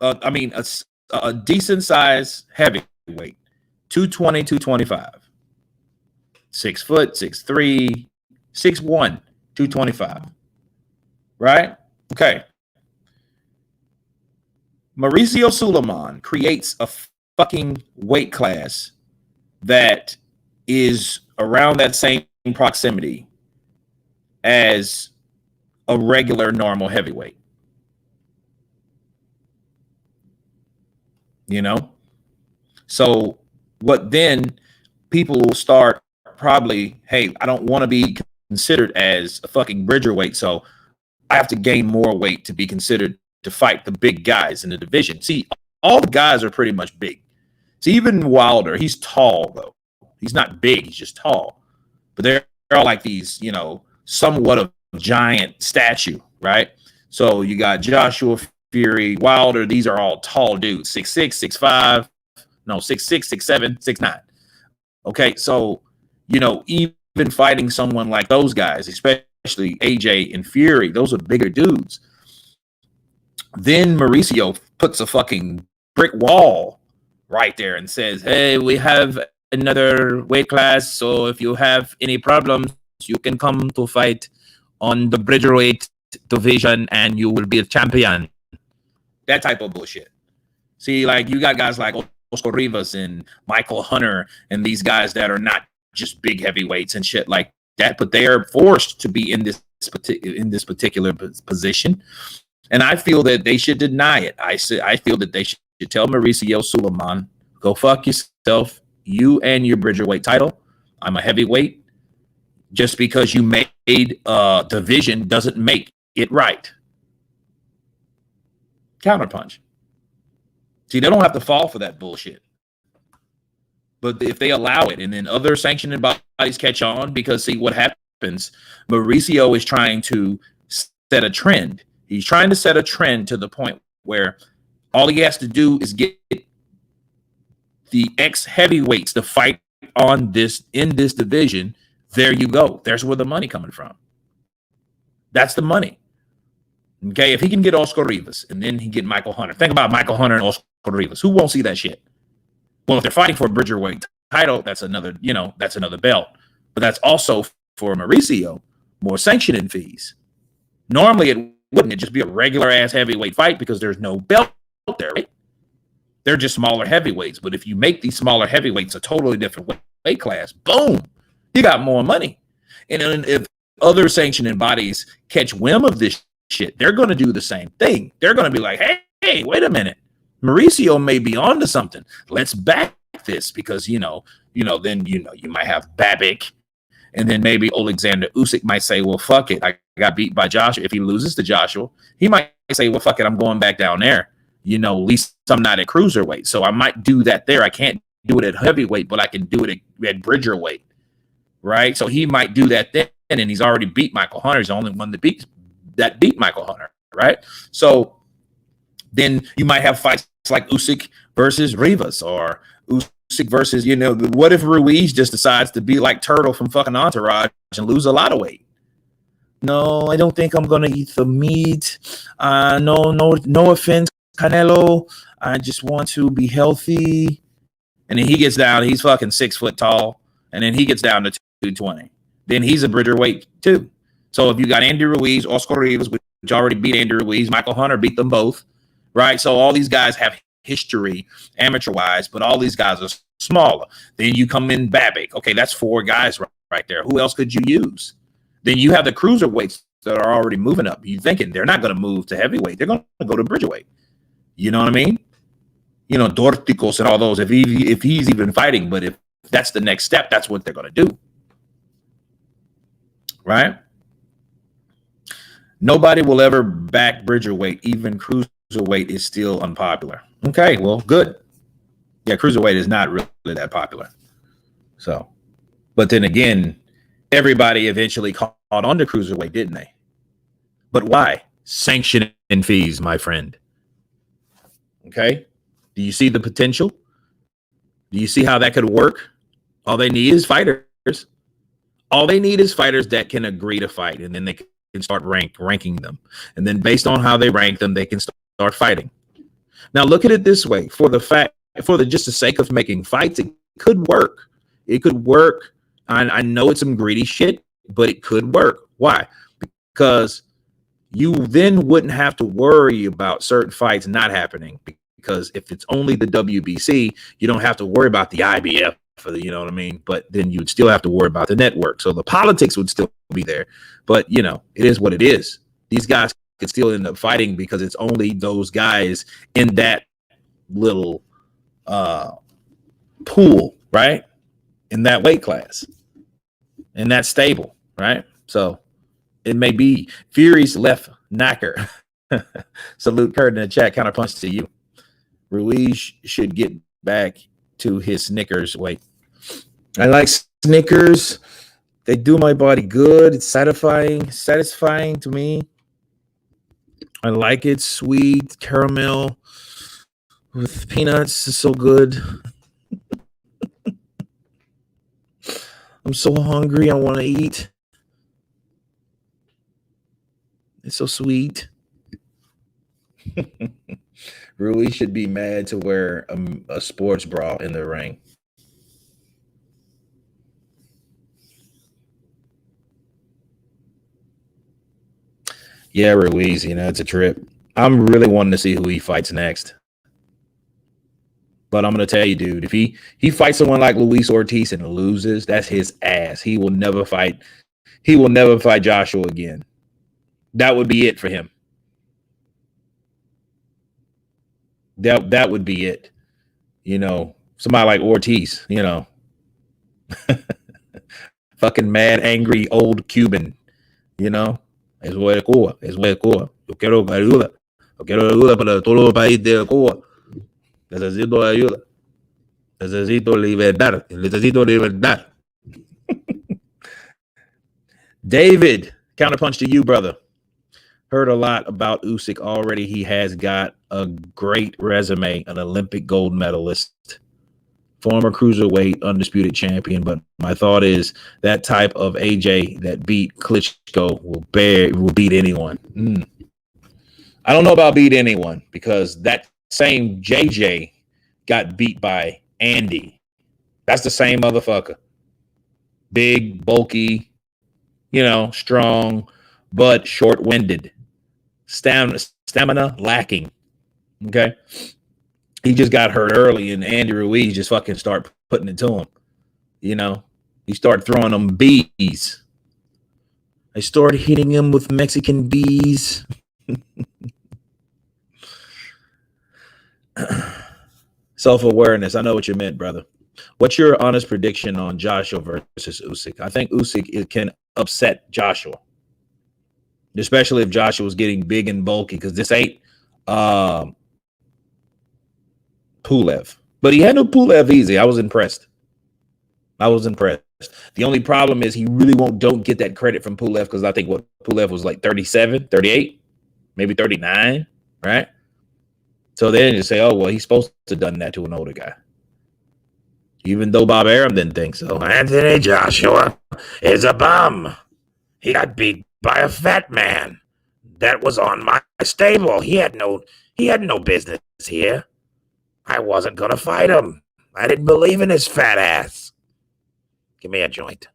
a decent size heavyweight, 220, 225, 6', 6'3", 6'1", 225. Right? Okay. Mauricio Suleiman creates a fucking weight class that is around that same proximity as a regular normal heavyweight. You know? So what then people will start probably, hey, I don't want to be considered as a fucking bridgerweight, so I have to gain more weight to be considered to fight the big guys in the division. See, all the guys are pretty much big. See, even Wilder, he's tall though. He's not big, he's just tall. But they're all like these, somewhat of giant statue, right? So you got Joshua, Fury, Wilder, these are all tall dudes, 6'6", 6'5", no, 6'6", 6'7", 6'9". Okay, so, even fighting someone like those guys, especially AJ and Fury, those are bigger dudes. Then Mauricio puts a fucking brick wall right there and says, hey, we have another weight class, so if you have any problems, you can come to fight on the bridgerweight division and you will be a champion. That type of bullshit. See, like, you got guys like Oscar Rivas and Michael Hunter and these guys that are not just big heavyweights and shit like that, but they are forced to be in this particular position. And I feel that they should deny it. I feel that they should tell Mauricio Suleiman, go fuck yourself. You and your bridgerweight title. I'm a heavyweight. Just because you made a division doesn't make it right. Counterpunch. See, they don't have to fall for that bullshit. But if they allow it and then other sanctioning bodies catch on, because see what happens, Mauricio is trying to set a trend. He's trying to set a trend to the point where all he has to do is get the ex-heavyweights to fight in this division. There you go. There's where the money coming from. That's the money. Okay, if he can get Oscar Rivas and then he get Michael Hunter. Think about Michael Hunter and Oscar Rivas. Who won't see that shit? Well, if they're fighting for a bridgerweight title, that's another belt. But that's also for Mauricio, more sanctioning fees. Normally, it wouldn't just be a regular ass heavyweight fight because there's no belt there, right? They're just smaller heavyweights. But if you make these smaller heavyweights a totally different weight class, boom, you got more money. And if other sanctioning bodies catch wind of this shit, they're going to do the same thing. They're going to be like, hey, wait a minute. Mauricio may be onto something. Let's back this because, then, you might have Babik. And then maybe Alexander Usyk might say, well, fuck it. I got beat by Joshua. If he loses to Joshua, he might say, well, fuck it. I'm going back down there. At least I'm not at cruiserweight. So I might do that there. I can't do it at heavyweight, but I can do it at bridgerweight. Right? So he might do that then. And he's already beat Michael Hunter. He's the only one that beat Michael Hunter. Right? So then you might have fights like Usyk versus Rivas or Usyk versus, what if Ruiz just decides to be like Turtle from fucking Entourage and lose a lot of weight? No, I don't think I'm going to eat the meat. No offense, Canelo. I just want to be healthy. And then he gets down, he's fucking 6 foot tall. And then he gets down to 220. Then he's a bridgerweight too. So if you got Andy Ruiz, Oscar Rivas, which already beat Andy Ruiz, Michael Hunter beat them both. Right. So all these guys have history amateur wise, but all these guys are smaller. Then you come in Babik. Okay, that's 4 guys right there. Who else could you use? Then you have the cruiserweights that are already moving up. You're thinking they're not going to move to heavyweight. They're going to go to bridgerweight. You know what I mean? Dorticos and all those. If he's even fighting, but if that's the next step, that's what they're going to do. Right? Nobody will ever back bridgerweight. Even cruiserweight is still unpopular. Okay, well, good. Yeah, cruiserweight is not really that popular. So, but then again, everybody eventually caught on to cruiserweight, didn't they? But why? Sanctioning fees, my friend. Okay? Do you see the potential? Do you see how that could work? All they need is fighters. All they need is fighters that can agree to fight, and then they can start ranking them. And then based on how they rank them, they can start fighting. Now look at it this way: for just the sake of making fights, it could work. It could work. I know it's some greedy shit, but it could work. Why? Because you then wouldn't have to worry about certain fights not happening. Because if it's only the WBC, you don't have to worry about the IBF for the, you know what I mean? But then you would still have to worry about the network. So the politics would still be there. But, you know, it is what it is. These guys could still end up fighting because it's only those guys in that little pool, right? In that weight class, in that stable, right? So it may be Fury's left knacker. Salute Kurt in the chat. Counterpunch to you. Ruiz should get back to his Snickers weight. I like Snickers. They do my body good. It's satisfying to me. I like it. Sweet caramel with peanuts is so good. I'm so hungry. I want to eat. It's so sweet. Rui should be mad to wear a sports bra in the ring. Yeah, Ruiz, you know, it's a trip. I'm really wanting to see who he fights next. But I'm going to tell you, dude, if he fights someone like Luis Ortiz and loses, that's his ass. He will never fight. He will never fight Joshua again. That would be it for him. That would be it. You know, somebody like Ortiz, you know. Fucking mad, angry, old Cuban, you know. Es voy de Cuba. Es voy de Cuba. Yo quiero ayuda. Yo quiero ayuda para todo el país de Cuba. Necesito ayuda. Necesito libertad. Necesito libertad. David, counterpunch to you, brother. Heard a lot about Usyk already. He has got a great resume, an Olympic gold medalist, former cruiserweight undisputed champion. But my thought is that type of AJ that beat Klitschko will beat anyone. I don't know about beat anyone because that same JJ got beat by Andy. That's the same motherfucker. Big, bulky, you know, strong, but short-winded. Stamina lacking. Okay. He just got hurt early, and Andy Ruiz just fucking started putting it to him. You know, he started throwing them bees. I started hitting him with Mexican bees. Self-awareness. I know what you meant, brother. What's your honest prediction on Joshua versus Usyk? I think Usyk can upset Joshua, especially if Joshua's getting big and bulky, because this ain't Pulev. But he handled Pulev easy. I was impressed. The only problem is he really don't get that credit from Pulev, because I think what Pulev was like 37, 38, maybe 39, right? So then you say, oh, well, he's supposed to have done that to an older guy. Even though Bob Arum didn't think so. Anthony Joshua is a bum. He got beat by a fat man that was on my stable. He had no business here. I wasn't going to fight him. I didn't believe in his fat ass. Give me a joint.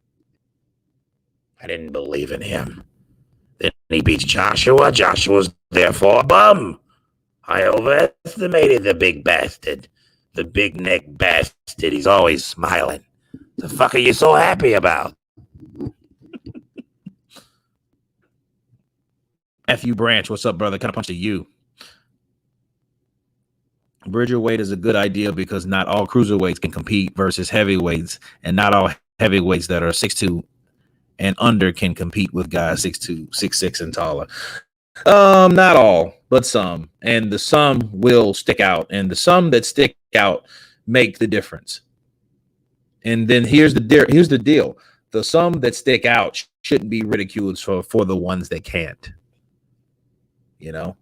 I didn't believe in him. Then he beats Joshua. Joshua's therefore a bum. I overestimated the big bastard. The big neck bastard. He's always smiling. The fuck are you so happy about? F.U. Branch, what's up, brother? Counterpunch to you. Bridgerweight is a good idea because not all cruiserweights can compete versus heavyweights, and not all heavyweights that are 6'2" and under can compete with guys 6'2", 6'6", and taller. Not all, but some, and the some will stick out, and the some that stick out make the difference. And then here's the deal: the some that stick out shouldn't be ridiculed for the ones that can't. You know,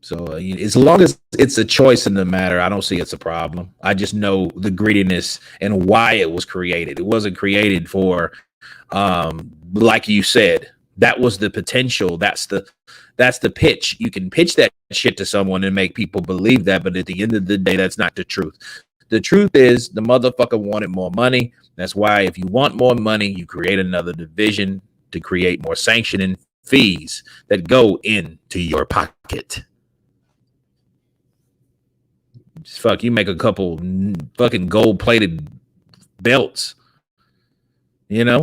So as long as it's a choice in the matter, I don't see it's a problem. I just know the greediness and why it was created. It wasn't created for, like you said, that was the potential. That's the pitch. You can pitch that shit to someone and make people believe that, but at the end of the day, that's not the truth. The truth is the motherfucker wanted more money. That's why if you want more money, you create another division to create more sanctioning fees that go into your pocket. Fuck, you make a couple fucking gold-plated belts, you know?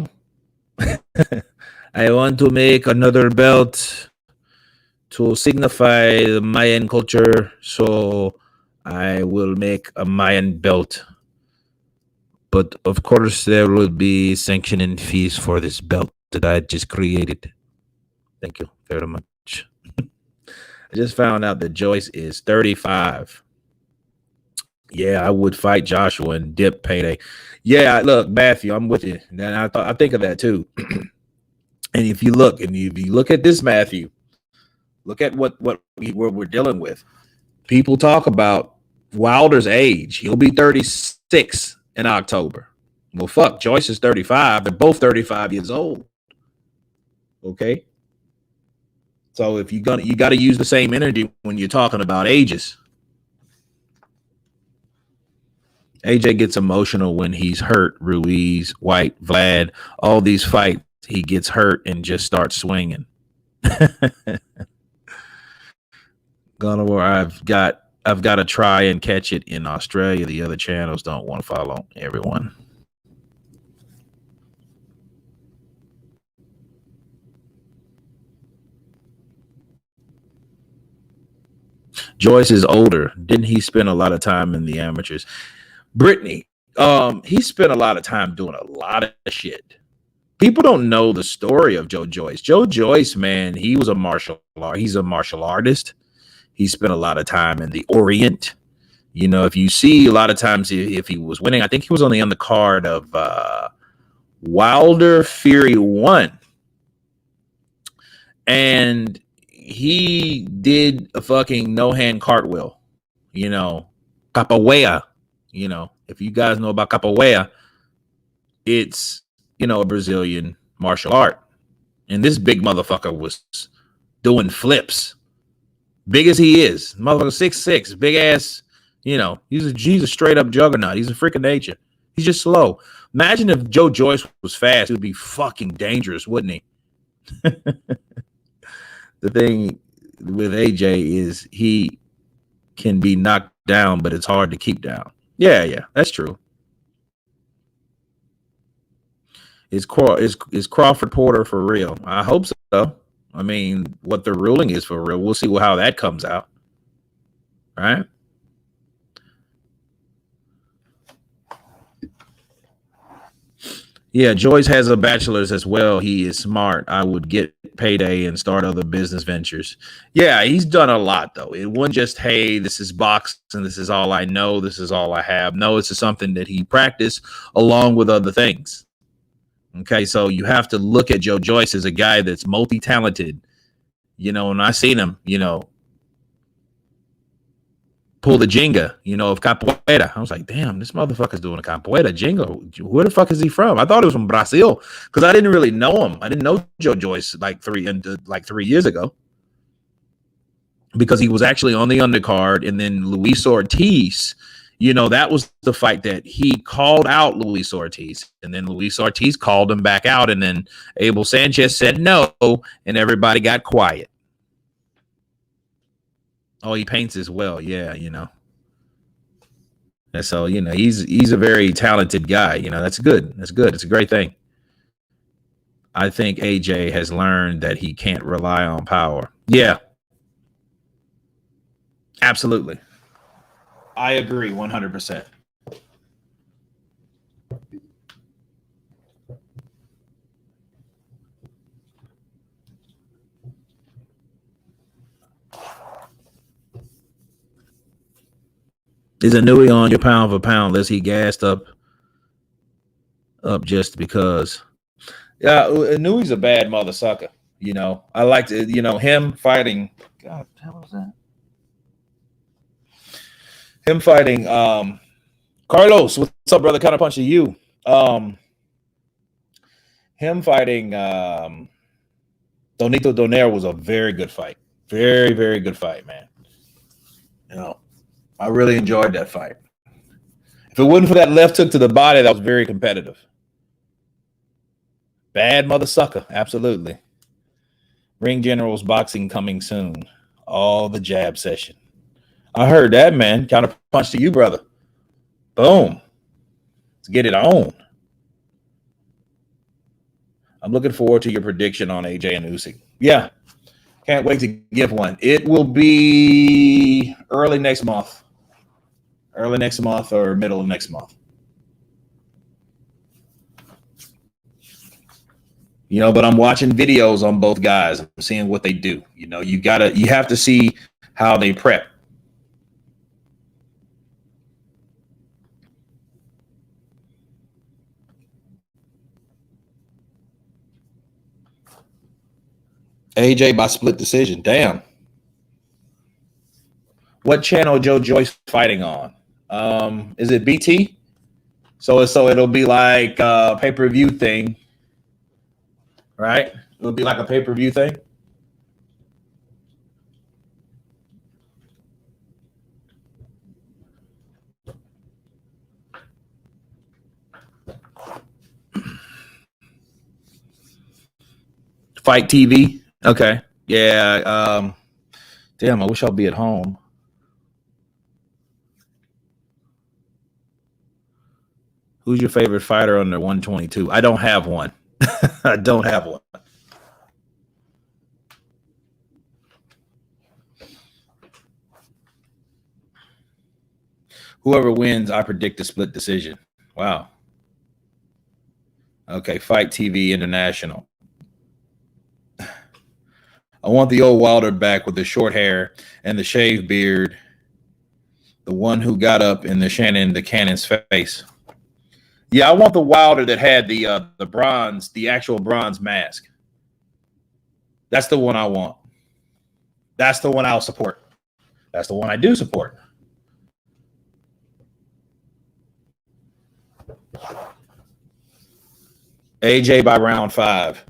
I want to make another belt to signify the Mayan culture, so I will make a Mayan belt. But of course, there will be sanctioning fees for this belt that I just created. Thank you very much. I just found out that Joyce is 35. Yeah, I would fight Joshua and dip payday. Yeah, look, Matthew, I'm with you. And I think of that too. And if you look at this, Matthew, look at what we're dealing with. People talk about Wilder's age. He'll be 36 in October. Well, fuck, Joyce is 35. They're both 35 years old. Okay. So if you got to use the same energy when you're talking about ages. AJ gets emotional when he's hurt. Ruiz, White, Vlad, all these fights, he gets hurt and just starts swinging. I've got to try and catch it in Australia. The other channels don't want to follow everyone. Joyce is older. Didn't he spend a lot of time in the amateurs? Brittany, he spent a lot of time doing a lot of shit. People don't know the story of Joe Joyce. Joe Joyce, man, he's a martial artist. He spent a lot of time in the Orient. You know, if you see a lot of times if he was winning, I think he was on the undercard of Wilder Fury 1. And he did a fucking no-hand cartwheel, you know, capoeira. You know, if you guys know about capoeira, it's, you know, a Brazilian martial art. And this big motherfucker was doing flips. Big as he is. Motherfucker 6'6", big ass, you know, he's a straight up juggernaut. He's a freak of nature. He's just slow. Imagine if Joe Joyce was fast, he would be fucking dangerous, wouldn't he? The thing with AJ is he can be knocked down, but it's hard to keep down. Yeah, that's true. Is Crawford Porter for real? I hope so. I mean, what the ruling is for real. We'll see how that comes out. All right. Yeah, Joyce has a bachelor's as well. He is smart. I would get payday and start other business ventures. Yeah, he's done a lot, though. It wasn't just, hey, this is boxing, this is all I know, this is all I have. No, it's something that he practiced along with other things. Okay, so you have to look at Joe Joyce as a guy that's multi-talented. You know, and I seen him, you know, pull the Jenga, you know, of capoeira. I was like, damn, this motherfucker's doing a capoeira Jenga. Where the fuck is he from? I thought he was from Brazil because I didn't really know him. I didn't know Joe Joyce like 3 years ago because he was actually on the undercard. And then Luis Ortiz, you know, that was the fight that he called out Luis Ortiz. And then Luis Ortiz called him back out. And then Abel Sanchez said no. And everybody got quiet. Oh, he paints as well. Yeah, you know. And so, you know, he's a very talented guy. You know, that's good. That's good. It's a great thing. I think AJ has learned that he can't rely on power. Yeah. Absolutely. I agree 100%. Is a Nui on your pound for pound? Let's he gassed up just because. Yeah, Nui's a bad mother sucker. You know, I like to, you know, him fighting. God, what the hell was that? Him fighting Carlos. What's up, brother? Counterpunch to you. Him fighting Donito Donaire was a very good fight. Very, very good fight, man. You know, I really enjoyed that fight. If it wasn't for that left hook to the body, that was very competitive. Bad mother sucker, absolutely. Ring Generals boxing coming soon. All the jab session. I heard that, man. Counterpunch to you, brother. Boom. Let's get it on. I'm looking forward to your prediction on AJ and Usyk. Yeah, can't wait to give one. It will be early next month. Early next month or middle of next month. You know, but I'm watching videos on both guys. I'm seeing what they do. You know, you have to see how they prep. AJ by split decision. Damn. What channel Joyce fighting on? Is it BT? So it'll be like a pay-per-view thing, right? It'll be like a pay-per-view thing. Fight TV. Okay. Yeah. Damn, I wish I'll be at home. Who's your favorite fighter under 122? I don't have one. I don't have one. Whoever wins, I predict a split decision. Wow. Okay, Fight TV International. I want the old Wilder back with the short hair and the shaved beard. The one who got up in the Cannon's face. Yeah, I want the Wilder that had the bronze, the actual bronze mask. That's the one I want. That's the one I'll support. That's the one I do support. AJ by round 5.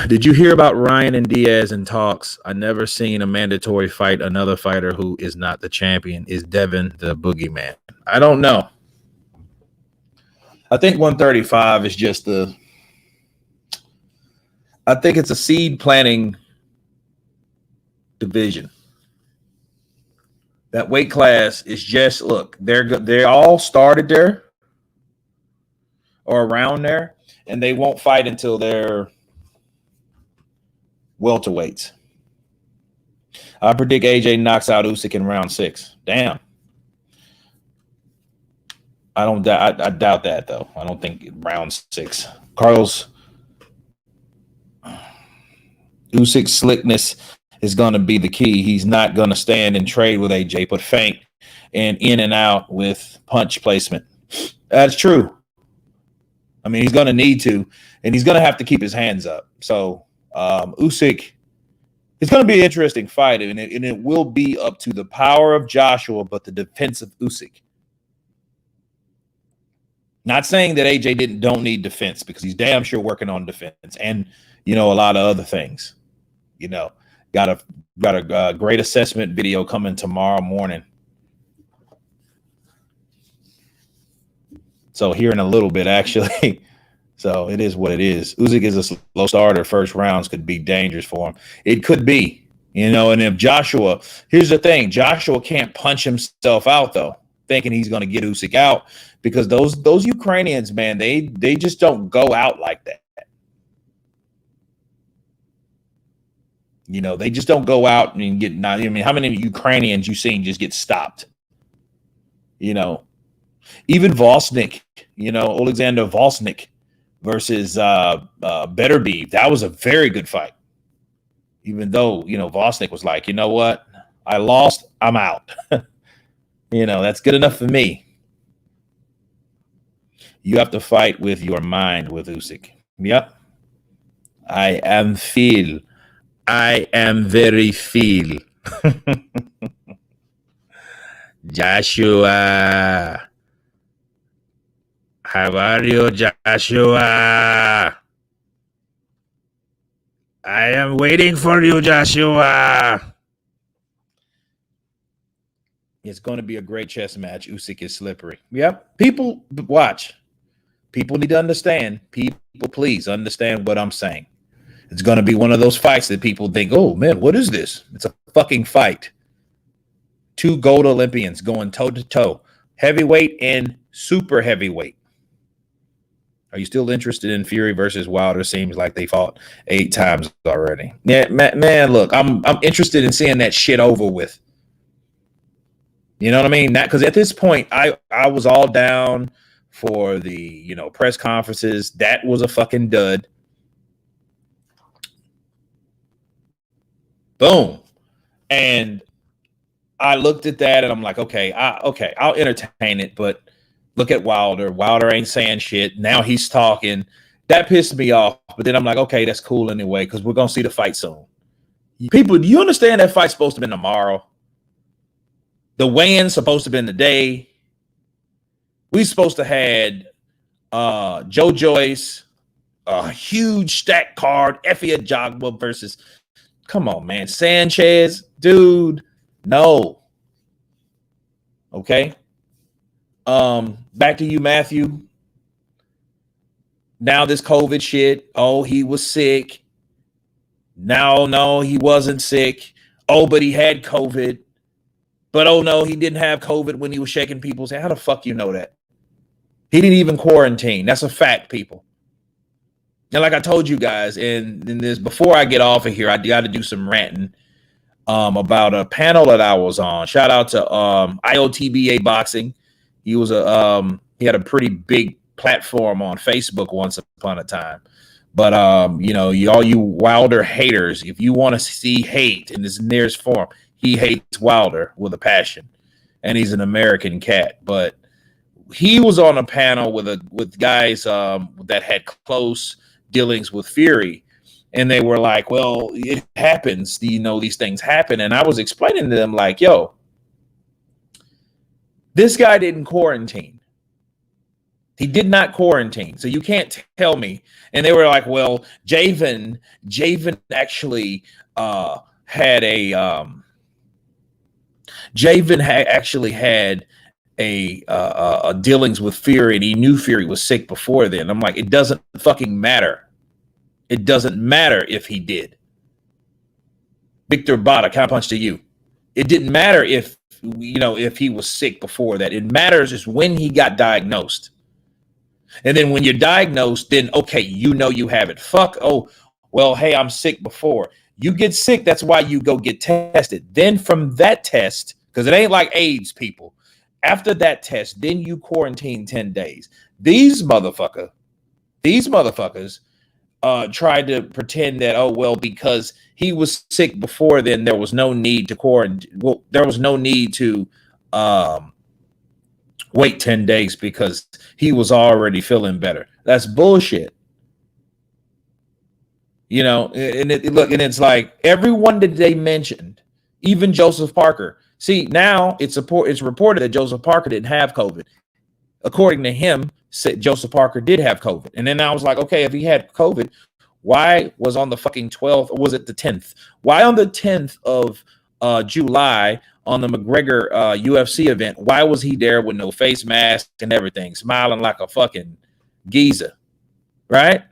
Did you hear about Ryan and Diaz in talks? I never seen a mandatory fight another fighter who is not the champion. Is Devin the boogeyman? I don't know. I think 135 is just I think it's a seed planting division. That weight class is just, look, they all started there or around there, and they won't fight until they're welterweights. I predict AJ knocks out Usyk in round 6. Damn. I doubt that, though. I don't think round 6. Carlos, Usyk's slickness is going to be the key. He's not going to stand and trade with AJ, but feint and in and out with punch placement. That's true. I mean, he's going to need to, and he's going to have to keep his hands up. So Usyk, it's going to be an interesting fight, and it will be up to the power of Joshua, but the defense of Usyk. Not saying that AJ don't need defense, because he's damn sure working on defense and, you know, a lot of other things. You know, got a great assessment video coming tomorrow morning. So here in a little bit, actually. So it is what it is. Usyk is a slow starter. First rounds could be dangerous for him. It could be, you know, and if Joshua, here's the thing, Joshua can't punch himself out, though, thinking he's going to get Usyk out, because those Ukrainians, man, they just don't go out like that. You know, they just don't go out and get, I mean, how many Ukrainians you seen just get stopped? You know, even Volsnik, you know, Alexander Volsnik versus Betterbeev. That was a very good fight. Even though, you know, Volsnik was like, you know what? I lost. I'm out. You know, that's good enough for me. You have to fight with your mind with Usyk. Yep. I am very feel. Joshua. How are you, Joshua? I am waiting for you, Joshua. It's going to be a great chess match. Usyk is slippery. Yep. People watch. People need to understand. People, please understand what I'm saying. It's going to be one of those fights that people think, oh, man, what is this? It's a fucking fight. 2 gold Olympians going toe-to-toe. Heavyweight and super heavyweight. Are you still interested in Fury versus Wilder? Seems like they fought 8 times already. Yeah, man, look, I'm interested in seeing that shit over with. You know what I mean? That because at this point, I was all down for the press conferences. That was a fucking dud. Boom. And I looked at that and I'm like, okay, I'll entertain it, but look at Wilder. Wilder ain't saying shit. Now he's talking. That pissed me off. But then I'm like, okay, that's cool anyway, because we're gonna see the fight soon. People, do you understand that fight's supposed to be tomorrow? The weigh-in's supposed to be in the day. We supposed to had Joyce, a huge stack card, Effie Ajagba versus, come on, man, Sanchez, dude, no. Okay. Back to you, Matthew. Now this COVID shit. Oh, he was sick. No, he wasn't sick. Oh, but he had COVID. But oh no, he didn't have COVID when he was shaking people's hand. How the fuck you know that? He didn't even quarantine. That's a fact, people. And like I told you guys, in this, before I get off of here, I got to do some ranting about a panel that I was on. Shout out to IOTBA Boxing. He was he had a pretty big platform on Facebook once upon a time. But all you Wilder haters, if you want to see hate in its nearest form, he hates Wilder with a passion, and he's an American cat. But he was on a panel with guys that had close dealings with Fury, and they were like, "Well, it happens. These things happen." And I was explaining to them like, "Yo, this guy didn't quarantine. He did not quarantine, so you can't tell me." And they were like, "Well, Javen actually had a." Javen actually had a dealings with Fury, and he knew Fury was sick before then. I'm like, it doesn't fucking matter. It doesn't matter if he did. Victor Bada, counterpunch to you. It didn't matter if he was sick before that. It matters is when he got diagnosed. And then when you're diagnosed, then okay, you have it. Fuck, oh, well, hey, I'm sick before. You get sick, that's why you go get tested. Then from that test, because it ain't like AIDS, people. After that test, then you quarantine 10 days. These motherfuckers tried to pretend that, oh, well, because he was sick before then, there was no need to quarantine. Well, there was no need to wait 10 days because he was already feeling better. That's bullshit. And it's like everyone that they mentioned, even Joseph Parker. See, now it's reported that Joseph Parker didn't have COVID. According to him, said Joseph Parker did have COVID. And then I was like, okay, if he had COVID, why was on the fucking 12th, or was it the 10th? Why on the 10th of July on the McGregor UFC event, why was he there with no face mask and everything, smiling like a fucking geezer, right?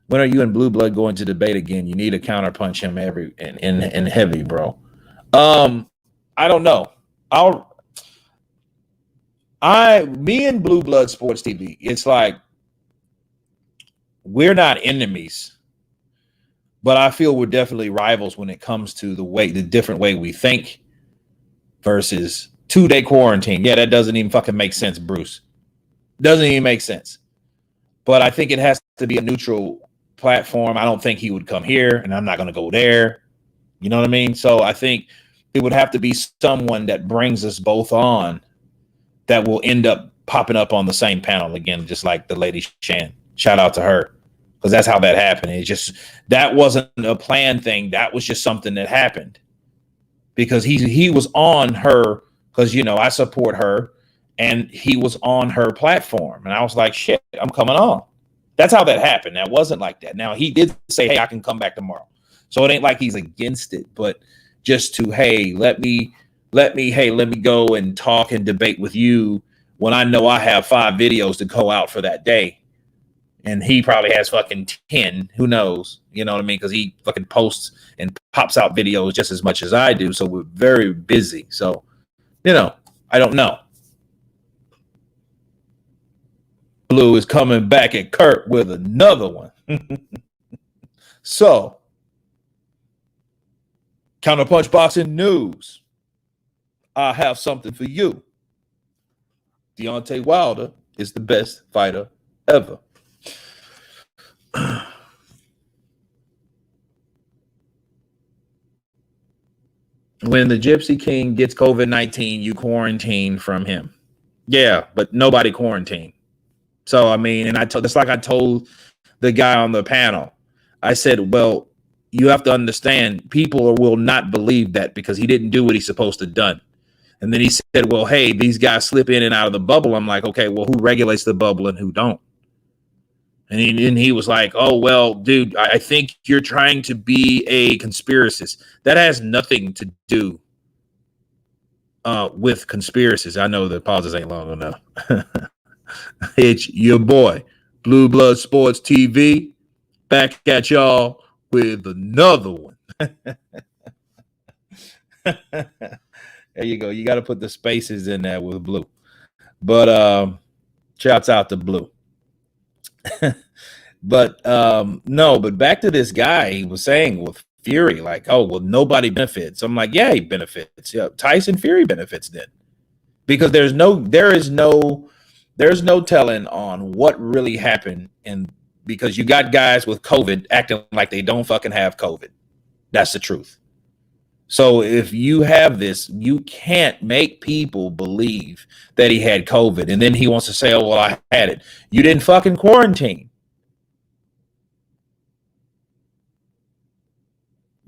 When are you and Blue Blood going to debate again? You need to counterpunch him in heavy, bro. I don't know. Me and Blue Blood Sports TV, it's like we're not enemies, but I feel we're definitely rivals when it comes to the different way we think versus 2-day quarantine. Yeah, that doesn't even fucking make sense, Bruce. Doesn't even make sense. But I think it has to be a neutral platform. I don't think he would come here, and I'm not going to go there. You know what I mean? So I think it would have to be someone that brings us both on that will end up popping up on the same panel again, just like the lady Shan. Shout out to her, because that's how that happened. That wasn't a planned thing. That was just something that happened. because he was on her, because I support her, and he was on her platform, and I was like, shit, I'm coming on. That's how that happened. That wasn't like that. Now he did say, hey, I can come back tomorrow, so it ain't like he's against it, but just to, hey, let me go and talk and debate with you when I know I have 5 videos to go out for that day. And he probably has fucking 10, who knows? You know what I mean? Because he fucking posts and pops out videos just as much as I do. So we're very busy. So, I don't know. Blue is coming back at Kurt with another one. So, Counterpunch Boxing News. I have something for you. Deontay Wilder is the best fighter ever. When the Gypsy King gets COVID-19, you quarantine from him. Yeah, but nobody quarantined. So, I mean, and just like I told the guy on the panel, I said, well, you have to understand, people will not believe that because he didn't do what he's supposed to have done. And then he said, well, hey, these guys slip in and out of the bubble. I'm like, okay, well, who regulates the bubble and who don't? And he was like, oh, well, dude, I think you're trying to be a conspiracist. That has nothing to do with conspiracies. I know the pauses ain't long enough. It's your boy, Blue Blood Sports TV, back at y'all with another one. There you go. You got to put the spaces in there with Blue. But shouts out to Blue. But back to this guy, he was saying with Fury, like, oh, well, nobody benefits. I'm like, yeah, he benefits. Yeah, Tyson Fury benefits then. Because there is no telling on what really happened, and because you got guys with COVID acting like they don't fucking have COVID. That's the truth. So if you have this, you can't make people believe that he had COVID, and then he wants to say, oh, well, I had it. You didn't fucking quarantine.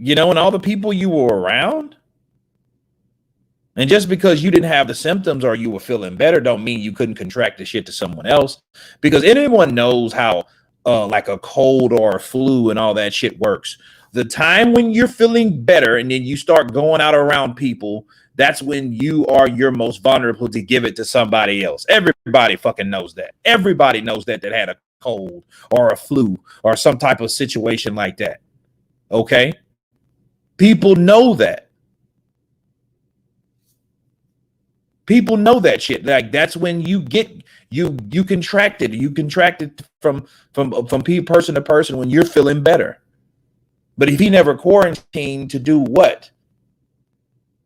And all the people you were around. And just because you didn't have the symptoms or you were feeling better don't mean you couldn't contract the shit to someone else. Because anyone knows how like a cold or a flu and all that shit works. The time when you're feeling better and then you start going out around people, that's when you are your most vulnerable to give it to somebody else. Everybody fucking knows that. Everybody knows that had a cold or a flu or some type of situation like that. Okay? People know that. People know that shit. Like, that's when you get you contracted. You contracted from person to person when you're feeling better. But if he never quarantined to do what?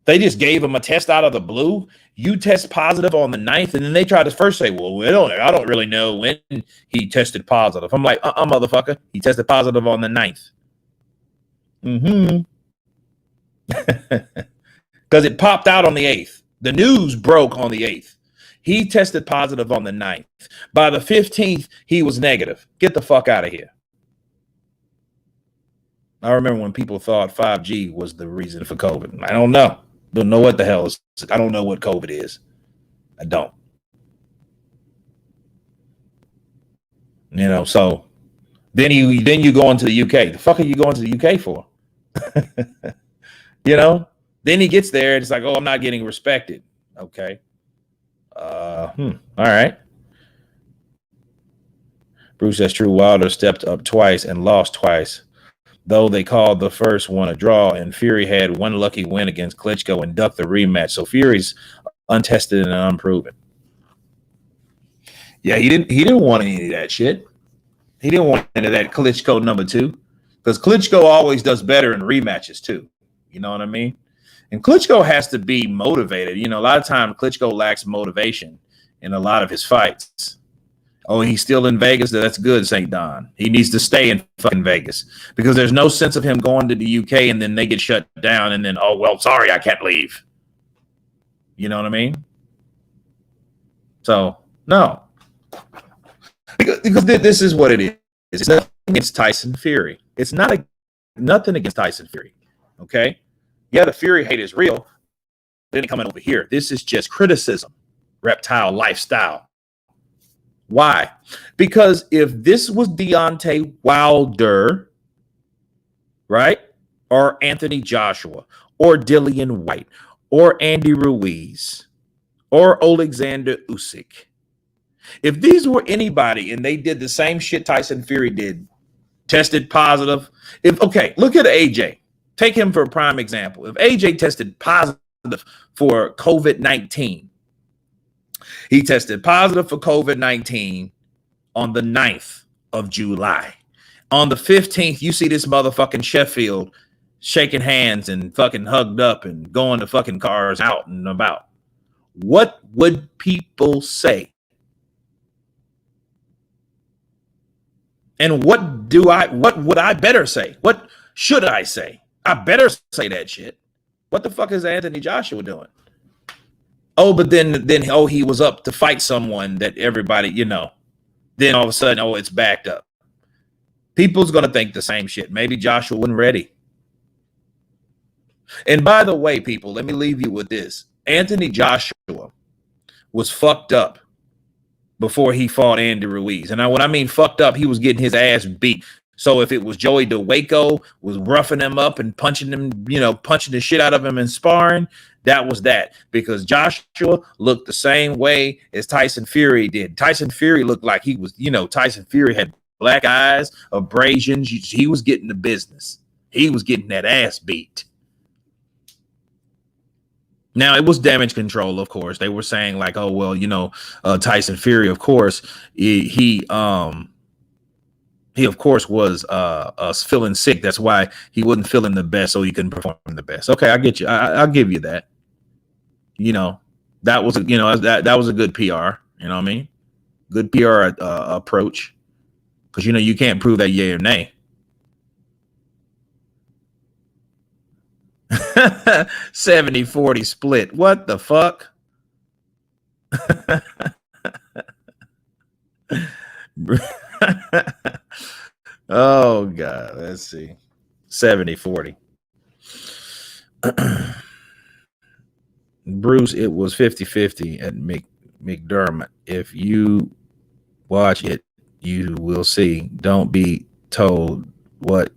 They just gave him a test out of the blue. You test positive on the 9th, and then they try to first say, well, I don't really know when he tested positive. I'm like, motherfucker. He tested positive on the 9th. Because it popped out on the 8th. The news broke on the 8th. He tested positive on the 9th. By the 15th, he was negative. Get the fuck out of here. I remember when people thought 5G was the reason for COVID. I don't know. Don't know what the hell is. I don't know what COVID is. I don't. So then you go into the UK. The fuck are you going to the UK for? Then he gets there and it's like, oh, I'm not getting respected. Okay. All right. Bruce, that's true. Wilder stepped up twice and lost twice, though they called the first one a draw, and Fury had one lucky win against Klitschko and ducked the rematch. So Fury's untested and unproven. Yeah, he didn't want any of that shit. He didn't want any of that Klitschko number 2, because Klitschko always does better in rematches too. You know what I mean? And Klitschko has to be motivated. A lot of times Klitschko lacks motivation in a lot of his fights. Oh, he's still in Vegas? That's good, St. Don. He needs to stay in fucking Vegas, because there's no sense of him going to the UK and then they get shut down and then, oh, well, sorry, I can't leave. You know what I mean? So, no. Because this is what it is. It's nothing against Tyson Fury. It's nothing against Tyson Fury. Okay? Yeah, the Fury hate is real. Then coming over here. This is just criticism. Reptile lifestyle. Why? Because if this was Deontay Wilder, right? Or Anthony Joshua, or Dillian White, or Andy Ruiz, or Alexander Usyk. If these were anybody and they did the same shit Tyson Fury did, tested positive. Okay, look at AJ. Take him for a prime example. If AJ tested positive for COVID-19, he tested positive for COVID-19 on the 9th of July. On the 15th, you see this motherfucking Sheffield shaking hands and fucking hugged up and going to fucking cars out and about. What would people say? And what would I better say? What should I say? I better say that shit. What the fuck is Anthony Joshua doing? Oh, but then he was up to fight someone that everybody, then all of a sudden, it's backed up. People's going to think the same shit. Maybe Joshua wasn't ready. And by the way, people, let me leave you with this. Anthony Joshua was fucked up before he fought Andy Ruiz. And when I mean fucked up, he was getting his ass beat. So if it was Joey DeWaco was roughing him up and punching him, punching the shit out of him in sparring, that was that. Because Joshua looked the same way as Tyson Fury did. Tyson Fury looked like he was, Tyson Fury had black eyes, abrasions. He was getting the business. He was getting that ass beat. Now, it was damage control, of course. They were saying like, oh, well, Tyson Fury, of course, he of course was feeling sick. That's why he wasn't feeling the best, so he couldn't perform the best. Okay, I get you. I'll give you that. That was that was a good PR. You know what I mean? Good PR approach, because you can't prove that yay or nay. 70-40 split. What the fuck? Oh God, let's see. 70-40. Bruce, it was 50-50 at McDermott. If you watch it, you will see. Don't be told what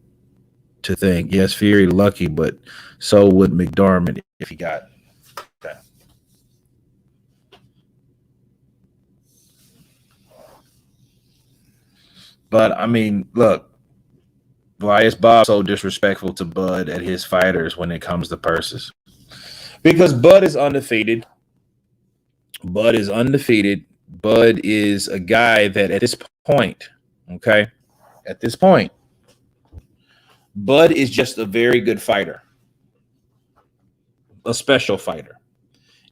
to think. Yes, Fury lucky, but so would McDermott if he got that. But I mean, look, why is Bob so disrespectful to Bud at his fighters when it comes to purses? Because Bud is undefeated. Bud is undefeated. Bud is a guy that at this point, okay, at this point, Bud is just a very good fighter, a special fighter.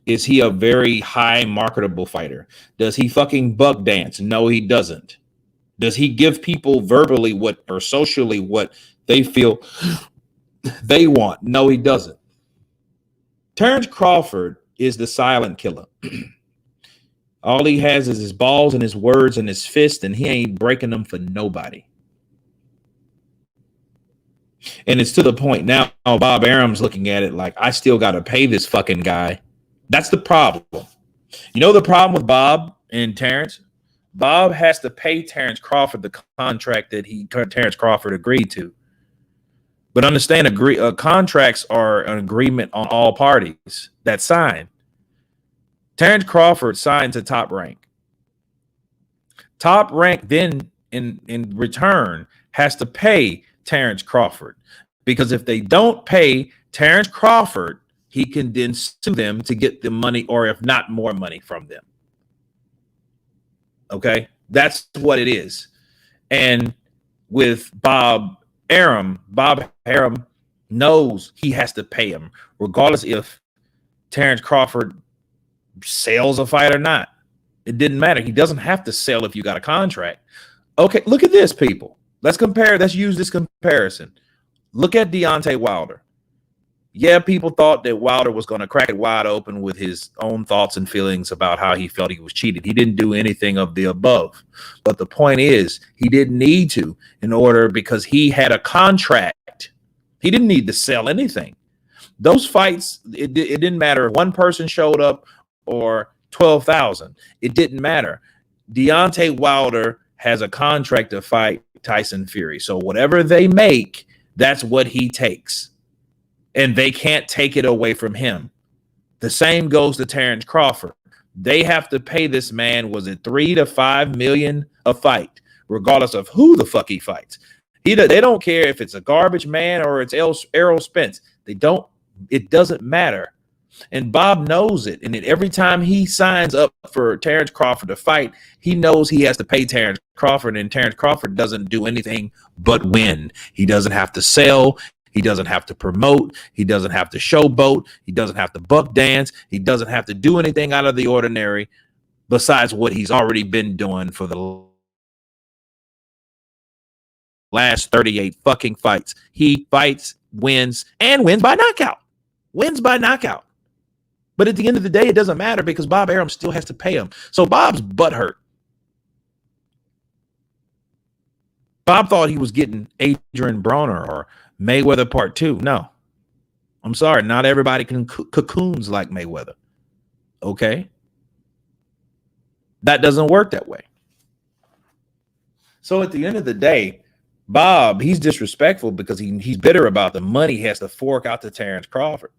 Is he a very high marketable fighter? Does he fucking buck dance? No, he doesn't. Does he give people verbally or socially what they feel they want? No, he doesn't. Terrence Crawford is the silent killer. All he has is his balls and his words and his fist, and he ain't breaking them for nobody. And it's to the point now, Bob Arum's looking at it like, I still got to pay this fucking guy. That's the problem. The problem with Bob and Terrence? Bob has to pay Terrence Crawford the contract that Terrence Crawford agreed to. But understand, contracts are an agreement on all parties that sign. Terrence Crawford signed to Top Rank. Top Rank then, in return, has to pay Terrence Crawford, because if they don't pay Terrence Crawford, he can then sue them to get the money, or if not more money from them. Okay, that's what it is. And with Bob Arum knows he has to pay him, regardless if Terrence Crawford sells a fight or not. It didn't matter. He doesn't have to sell if you got a contract. Okay, look at this, people. Let's compare. Let's use this comparison. Look at Deontay Wilder. Yeah, people thought that Wilder was going to crack it wide open with his own thoughts and feelings about how he felt he was cheated. He didn't do anything of the above. But the point is, he didn't need to because he had a contract. He didn't need to sell anything. Those fights, it didn't matter if one person showed up or 12,000. It didn't matter. Deontay Wilder has a contract to fight Tyson Fury. So whatever they make, that's what he takes. And they can't take it away from him. The same goes to Terrence Crawford. They have to pay this man, was it 3 to 5 million a fight, regardless of who the fuck he fights. They don't care if it's a garbage man or it's Errol Spence. It doesn't matter. And Bob knows it. And every time he signs up for Terrence Crawford to fight, he knows he has to pay Terrence Crawford, and Terrence Crawford doesn't do anything but win. He doesn't have to sell. He doesn't have to promote. He doesn't have to showboat. He doesn't have to buck dance. He doesn't have to do anything out of the ordinary besides what he's already been doing for the last 38 fucking fights. He fights, wins, and wins by knockout. Wins by knockout. But at the end of the day, it doesn't matter because Bob Arum still has to pay him. So Bob's butthurt. Bob thought he was getting Adrian Broner or Mayweather Part 2. No. I'm sorry. Not everybody can cocoons like Mayweather. Okay? That doesn't work that way. So at the end of the day, Bob, he's disrespectful because he's bitter about the money he has to fork out to Terrence Crawford.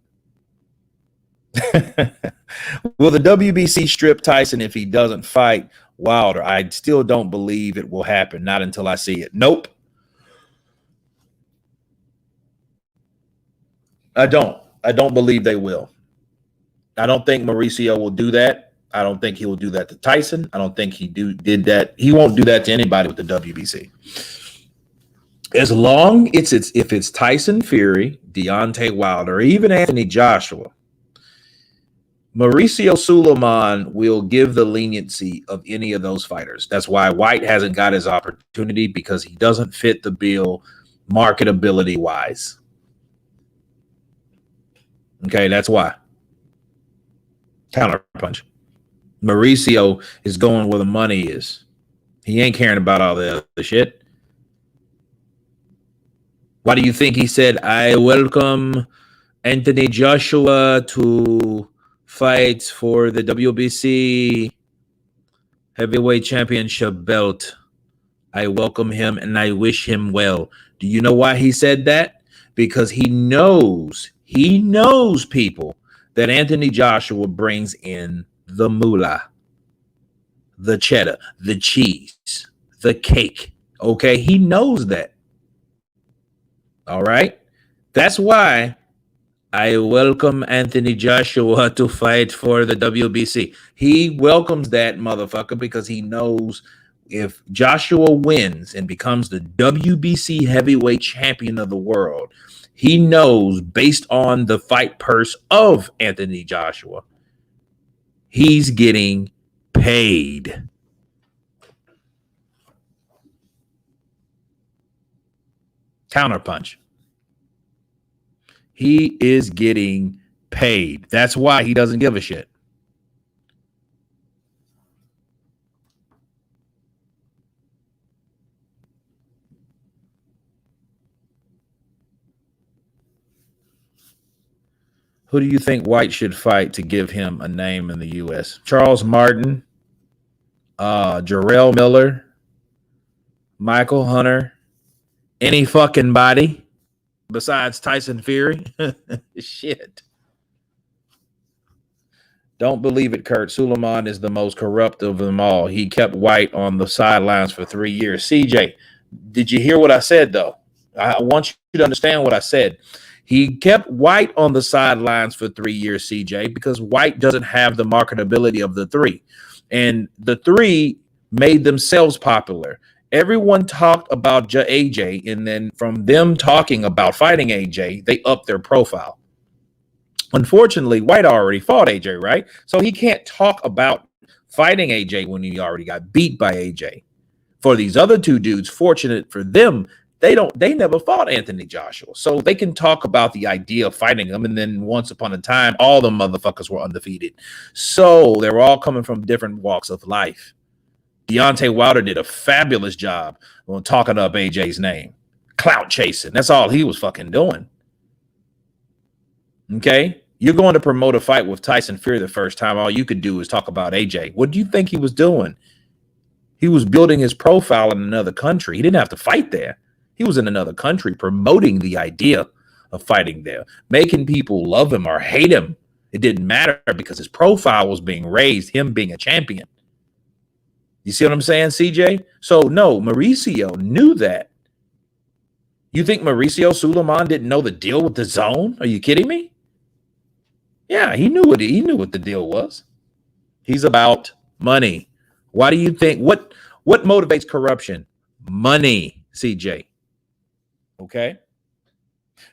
Will the WBC strip Tyson if he doesn't fight Wilder? I still don't believe it will happen. Not until I see it. Nope. I don't believe they will. I don't think Mauricio will do that. I don't think he will do that to Tyson. I don't think he did that. He won't do that to anybody with the WBC. As long if it's Tyson Fury, Deontay Wilder, or even Anthony Joshua, Mauricio Sulaiman will give the leniency of any of those fighters. That's why White hasn't got his opportunity, because he doesn't fit the bill marketability wise. Okay, that's why. Counterpunch. Mauricio is going where the money is. He ain't caring about all the other shit. Why do you think he said, I welcome Anthony Joshua to fight for the WBC heavyweight championship belt? I welcome him and I wish him well. Do you know why he said that? Because he knows people that Anthony Joshua brings in the moolah, the cheddar, the cheese, the cake. Okay, he knows that. All right. That's why I welcome Anthony Joshua to fight for the WBC. He welcomes that motherfucker because he knows if Joshua wins and becomes the WBC heavyweight champion of the world, he knows based on the fight purse of Anthony Joshua, he's getting paid. Counterpunch. He is getting paid. That's why he doesn't give a shit. Who do you think White should fight to give him a name in the U.S.? Charles Martin, Jarrell Miller, Michael Hunter, any fucking body besides Tyson Fury? Shit. Don't believe it, Kurt. Sulaiman is the most corrupt of them all. He kept White on the sidelines for 3 years. CJ, did you hear what I said, though? I want you to understand what I said. He kept White on the sidelines for 3 years, CJ, because White doesn't have the marketability of the three. And the three made themselves popular. Everyone talked about AJ, and then from them talking about fighting AJ, they upped their profile. Unfortunately, White already fought AJ, right? So he can't talk about fighting AJ when he already got beat by AJ. For these other two dudes, fortunate for them, they never fought Anthony Joshua. So they can talk about the idea of fighting him, and then once upon a time, all the motherfuckers were undefeated. So they were all coming from different walks of life. Deontay Wilder did a fabulous job on talking up AJ's name. Clout chasing. That's all he was fucking doing. Okay. You're going to promote a fight with Tyson Fury the first time. All you could do is talk about AJ. What do you think he was doing? He was building his profile in another country. He didn't have to fight there. He was in another country promoting the idea of fighting there, making people love him or hate him. It didn't matter because his profile was being raised, him being a champion. You see what I'm saying, CJ? So, no, Mauricio knew that. You think Mauricio Suleiman didn't know the deal with the zone? Are you kidding me? Yeah, he knew what the deal was. He's about money. Why do you think what motivates corruption? Money, CJ. Okay.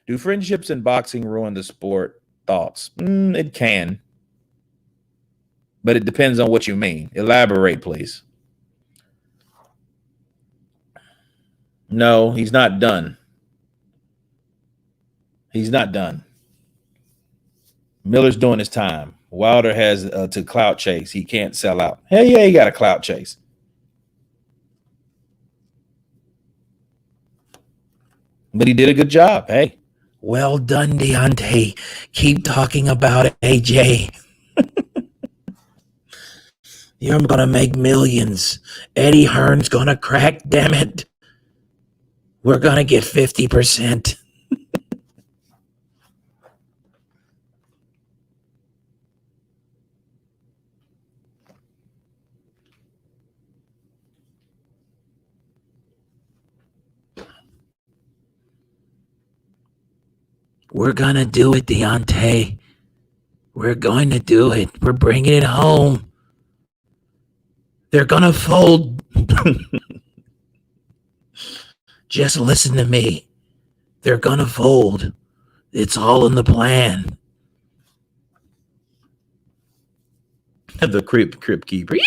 Do friendships in boxing ruin the sport? Thoughts? It can. But it depends on what you mean. Elaborate, please. No, he's not done. He's not done. Miller's doing his time. Wilder has to clout chase. He can't sell out. Hell yeah, he got a clout chase. But he did a good job. Hey, well done, Deontay. Keep talking about it, AJ. You're gonna make millions. Eddie Hearn's gonna crack. Damn it. We're gonna get 50%. We're going to do it, Deontay. We're going to do it. We're bringing it home. They're going to fold. Just listen to me. They're going to fold. It's all in the plan. The crypt keeper.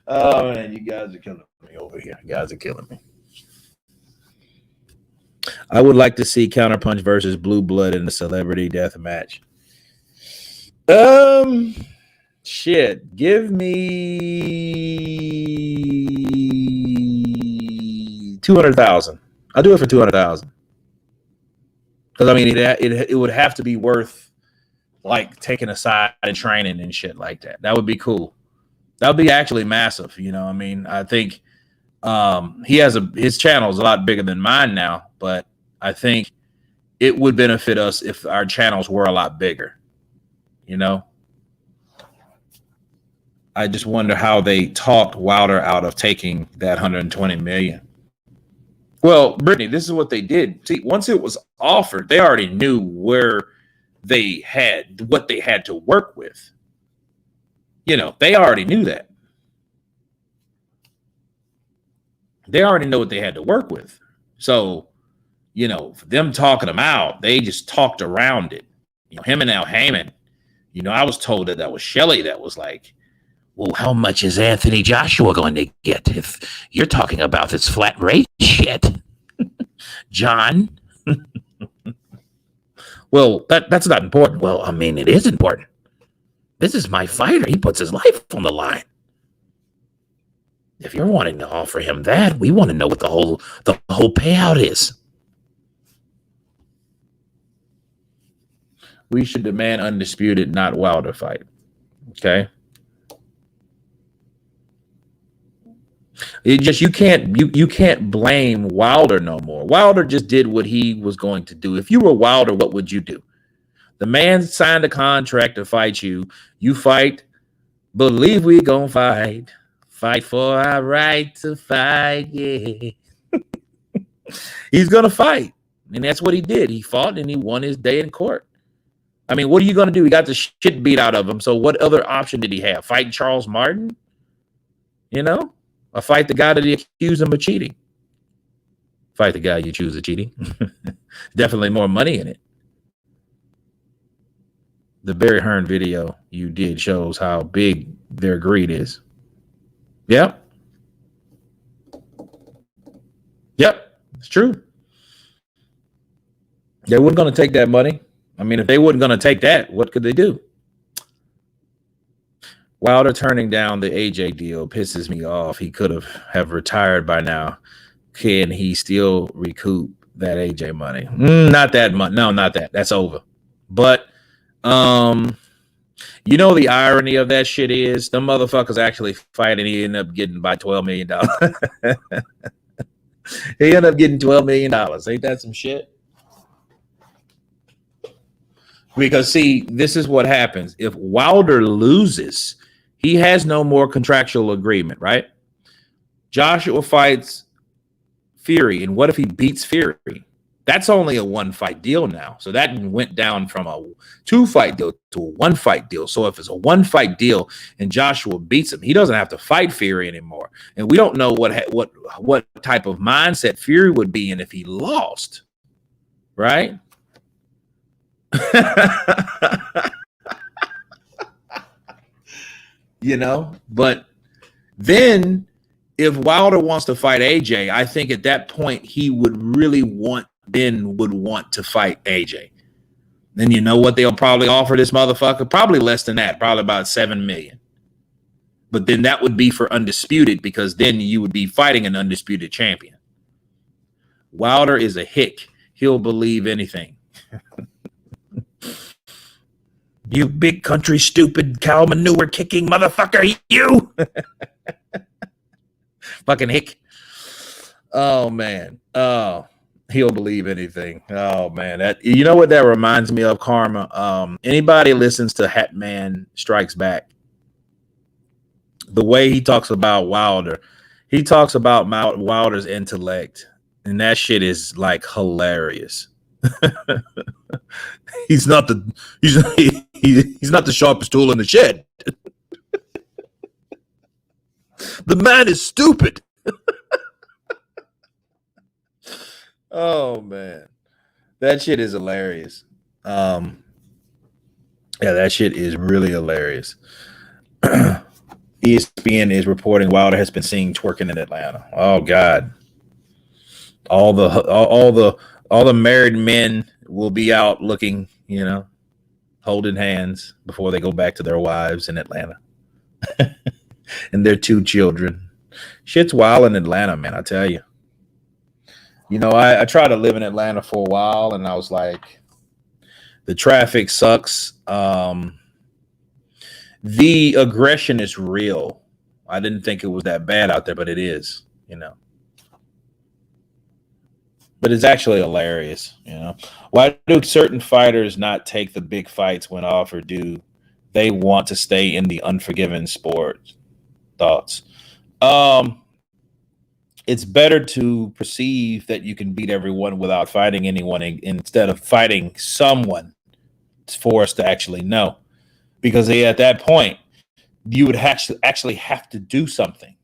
Oh, man, you guys are killing me over here. You guys are killing me. I would like to see Counterpunch versus Blue Blood in a celebrity death match. Shit. Give me 200,000. I'll do it for 200,000. Because I mean, it would have to be worth like taking aside and training and shit like that. That would be cool. That would be actually massive. You know, I mean, I think he has his channel is a lot bigger than mine now, but I think it would benefit us if our channels were a lot bigger. You know, I just wonder how they talked Wilder out of taking that 120 million. Well, Brittany, this is what they did. See, once it was offered, they already knew what they had to work with. You know, they already knew that. They already know what they had to work with. So, you know, for them talking them out, they just talked around it. You know, him and Al Heyman, you know, I was told that was Shelley that was like, well, how much is Anthony Joshua going to get if you're talking about this flat rate shit? John? Well, that's not important. Well, I mean, it is important. This is my fighter. He puts his life on the line. If you're wanting to offer him that, we want to know what the whole payout is. We should demand undisputed, not Wilder fight. Okay. It just you can't blame Wilder no more. Wilder just did what he was going to do. If you were Wilder, what would you do? The man signed a contract to fight you. You fight. Believe we gonna fight. Fight for our right to fight. Yeah. He's gonna fight. And that's what he did. He fought and he won his day in court. I mean, what are you gonna do? He got the shit beat out of him. So what other option did he have? Fight Charles Martin? You know? Or fight the guy that he accused him of cheating? Fight the guy you choose of cheating. Definitely more money in it. The Barry Hearn video you did shows how big their greed is. Yep. Yep. It's true. They weren't going to take that money. I mean, if they weren't going to take that, what could they do? Wilder turning down the AJ deal pisses me off. He could have retired by now. Can he still recoup that AJ money. Not that much. No, not that. That's over. But you know the irony of that shit is the motherfuckers actually fight and he ended up getting by $12 million. He ended up getting $12 million. Ain't that some shit? Because see, this is what happens. If Wilder loses, he has no more contractual agreement, right? Joshua fights Fury, and what if he beats Fury? That's only a 1-fight deal now. So that went down from a 2-fight deal to a 1-fight deal. So if it's a 1-fight deal and Joshua beats him, he doesn't have to fight Fury anymore. And we don't know what type of mindset Fury would be in if he lost, right? You know, but then if Wilder wants to fight AJ, I think at that point he would want to fight AJ. Then you know what they'll probably offer this motherfucker? Probably less than that, probably about $7 million. But then that would be for undisputed, because then you would be fighting an undisputed champion. Wilder is a hick. He'll believe anything. You big country stupid cow manure kicking motherfucker, you. Fucking hick. Oh man. Oh, he'll believe anything. Oh man. That, you know what that reminds me of, Karma? Anybody listens to Hatman Strikes Back, the way he talks about Wilder, he talks about Wilder's intellect, and that shit is like hilarious. He's not the sharpest tool in the shed. The man is stupid. Oh man, that shit is hilarious. Yeah, that shit is really hilarious. ESPN is reporting Wilder has been seen twerking in Atlanta. Oh God, all the married men will be out looking, you know, holding hands before they go back to their wives in Atlanta and their 2 children. Shit's wild in Atlanta, man. I tell you. You know, I tried to live in Atlanta for a while, and I was like, the traffic sucks. The aggression is real. I didn't think it was that bad out there, but it is, you know. But it's actually hilarious, you know. Why do certain fighters not take the big fights when offered? Do they want to stay in the unforgiving sport? Thoughts? It's better to perceive that you can beat everyone without fighting anyone instead of fighting someone for us to actually know. Because at that point, you would actually have to do something.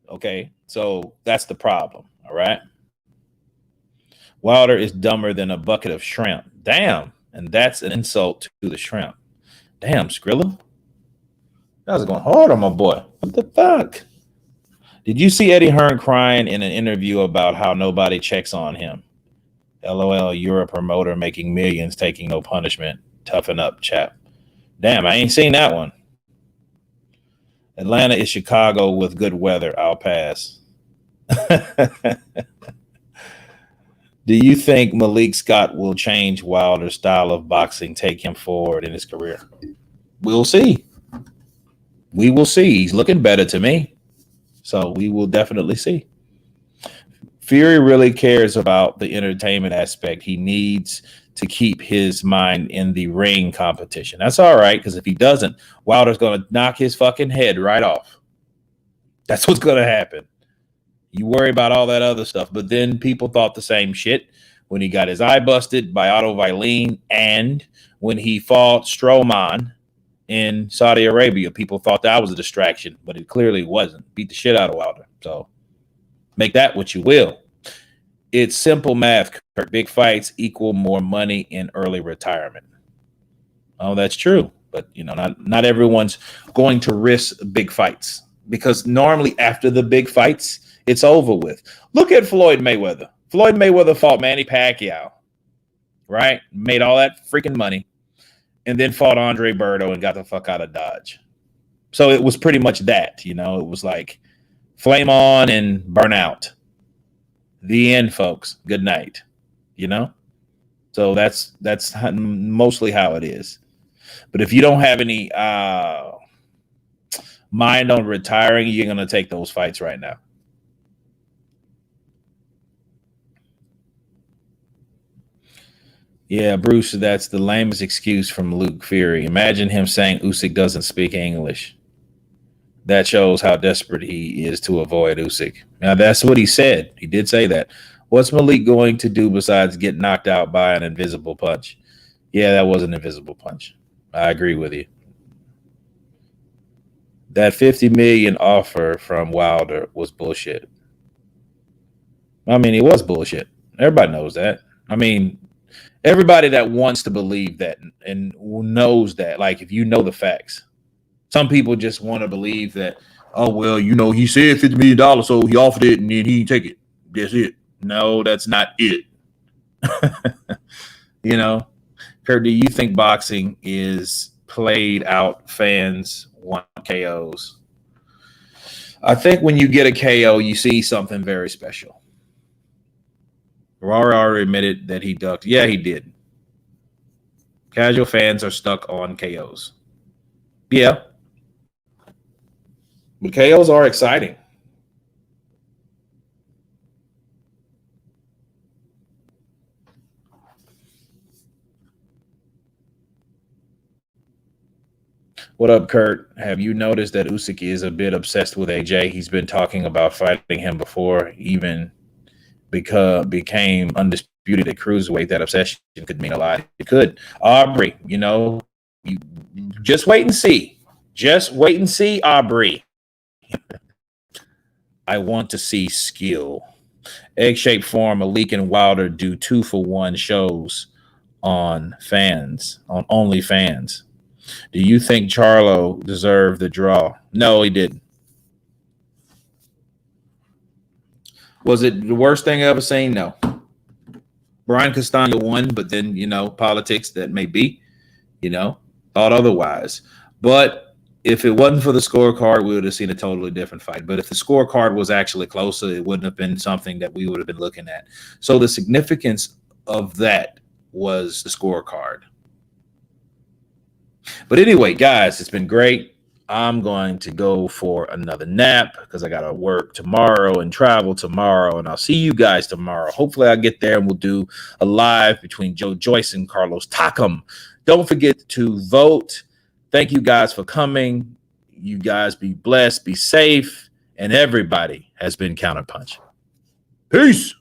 Okay? So that's the problem, all right? Wilder is dumber than a bucket of shrimp. Damn. And that's an insult to the shrimp. Damn, Skrilla. That was going hard on my boy. What the fuck? Did you see Eddie Hearn crying in an interview about how nobody checks on him? LOL, you're a promoter making millions, taking no punishment. Toughen up, chap. Damn, I ain't seen that one. Atlanta is Chicago with good weather. I'll pass. Do you think Malik Scott will change Wilder's style of boxing, take him forward in his career? We'll see. We will see. He's looking better to me. So we will definitely see. Fury really cares about the entertainment aspect. He needs to keep his mind in the ring competition. That's all right, because if he doesn't, Wilder's going to knock his fucking head right off. That's what's going to happen. You worry about all that other stuff. But then people thought the same shit when he got his eye busted by Otto Wallin, and when he fought Strowman in Saudi Arabia. People thought that was a distraction, but it clearly wasn't. Beat the shit out of Wilder. So make that what you will. It's simple math, Kurt. Big fights equal more money in early retirement. Oh, that's true. But, you know, not everyone's going to risk big fights, because normally after the big fights, it's over with. Look at Floyd Mayweather. Floyd Mayweather fought Manny Pacquiao, right? Made all that freaking money, and then fought Andre Berto and got the fuck out of Dodge. So it was pretty much that, you know. It was like flame on and burn out. The end, folks. Good night. You know? So that's mostly how it is. But if you don't have any mind on retiring, you're going to take those fights right now. Yeah, Bruce, that's the lamest excuse from Luke Fury. Imagine him saying Usyk doesn't speak English. That shows how desperate he is to avoid Usyk. Now, that's what he said. He did say that. What's Malik going to do besides get knocked out by an invisible punch? Yeah, that was an invisible punch. I agree with you. That 50 million offer from Wilder was bullshit. I mean, it was bullshit. Everybody knows that. I mean, everybody that wants to believe that and knows that, like, if you know the facts, some people just want to believe that, oh, well, he said $50 million, so he offered it and then he take it. That's it. No, that's not it. Kurt, do you think boxing is played out? Fans want KOs. I think when you get a KO, you see something very special. Rory already admitted that he ducked. Yeah, he did. Casual fans are stuck on KOs. Yeah. But KOs are exciting. What up, Kurt? Have you noticed that Usyk is a bit obsessed with AJ? He's been talking about fighting him before, even became undisputed at cruiserweight. That obsession could mean a lot. It could. Aubrey, you just wait and see. Just wait and see, Aubrey. I want to see skill. Egg-shaped form, Malik and Wilder do 2-for-1 shows on OnlyFans. Do you think Charlo deserved the draw? No, he didn't. Was it the worst thing I ever seen? No. Brian Castano won, but then, politics that may be, thought otherwise. But if it wasn't for the scorecard, we would have seen a totally different fight. But if the scorecard was actually closer, it wouldn't have been something that we would have been looking at. So the significance of that was the scorecard. But anyway, guys, it's been great. I'm going to go for another nap because I got to work tomorrow and travel tomorrow. And I'll see you guys tomorrow. Hopefully I'll get there and we'll do a live between Joyce and Carlos Takam. Don't forget to vote. Thank you guys for coming. You guys be blessed, be safe, and everybody has been Counterpunch. Peace.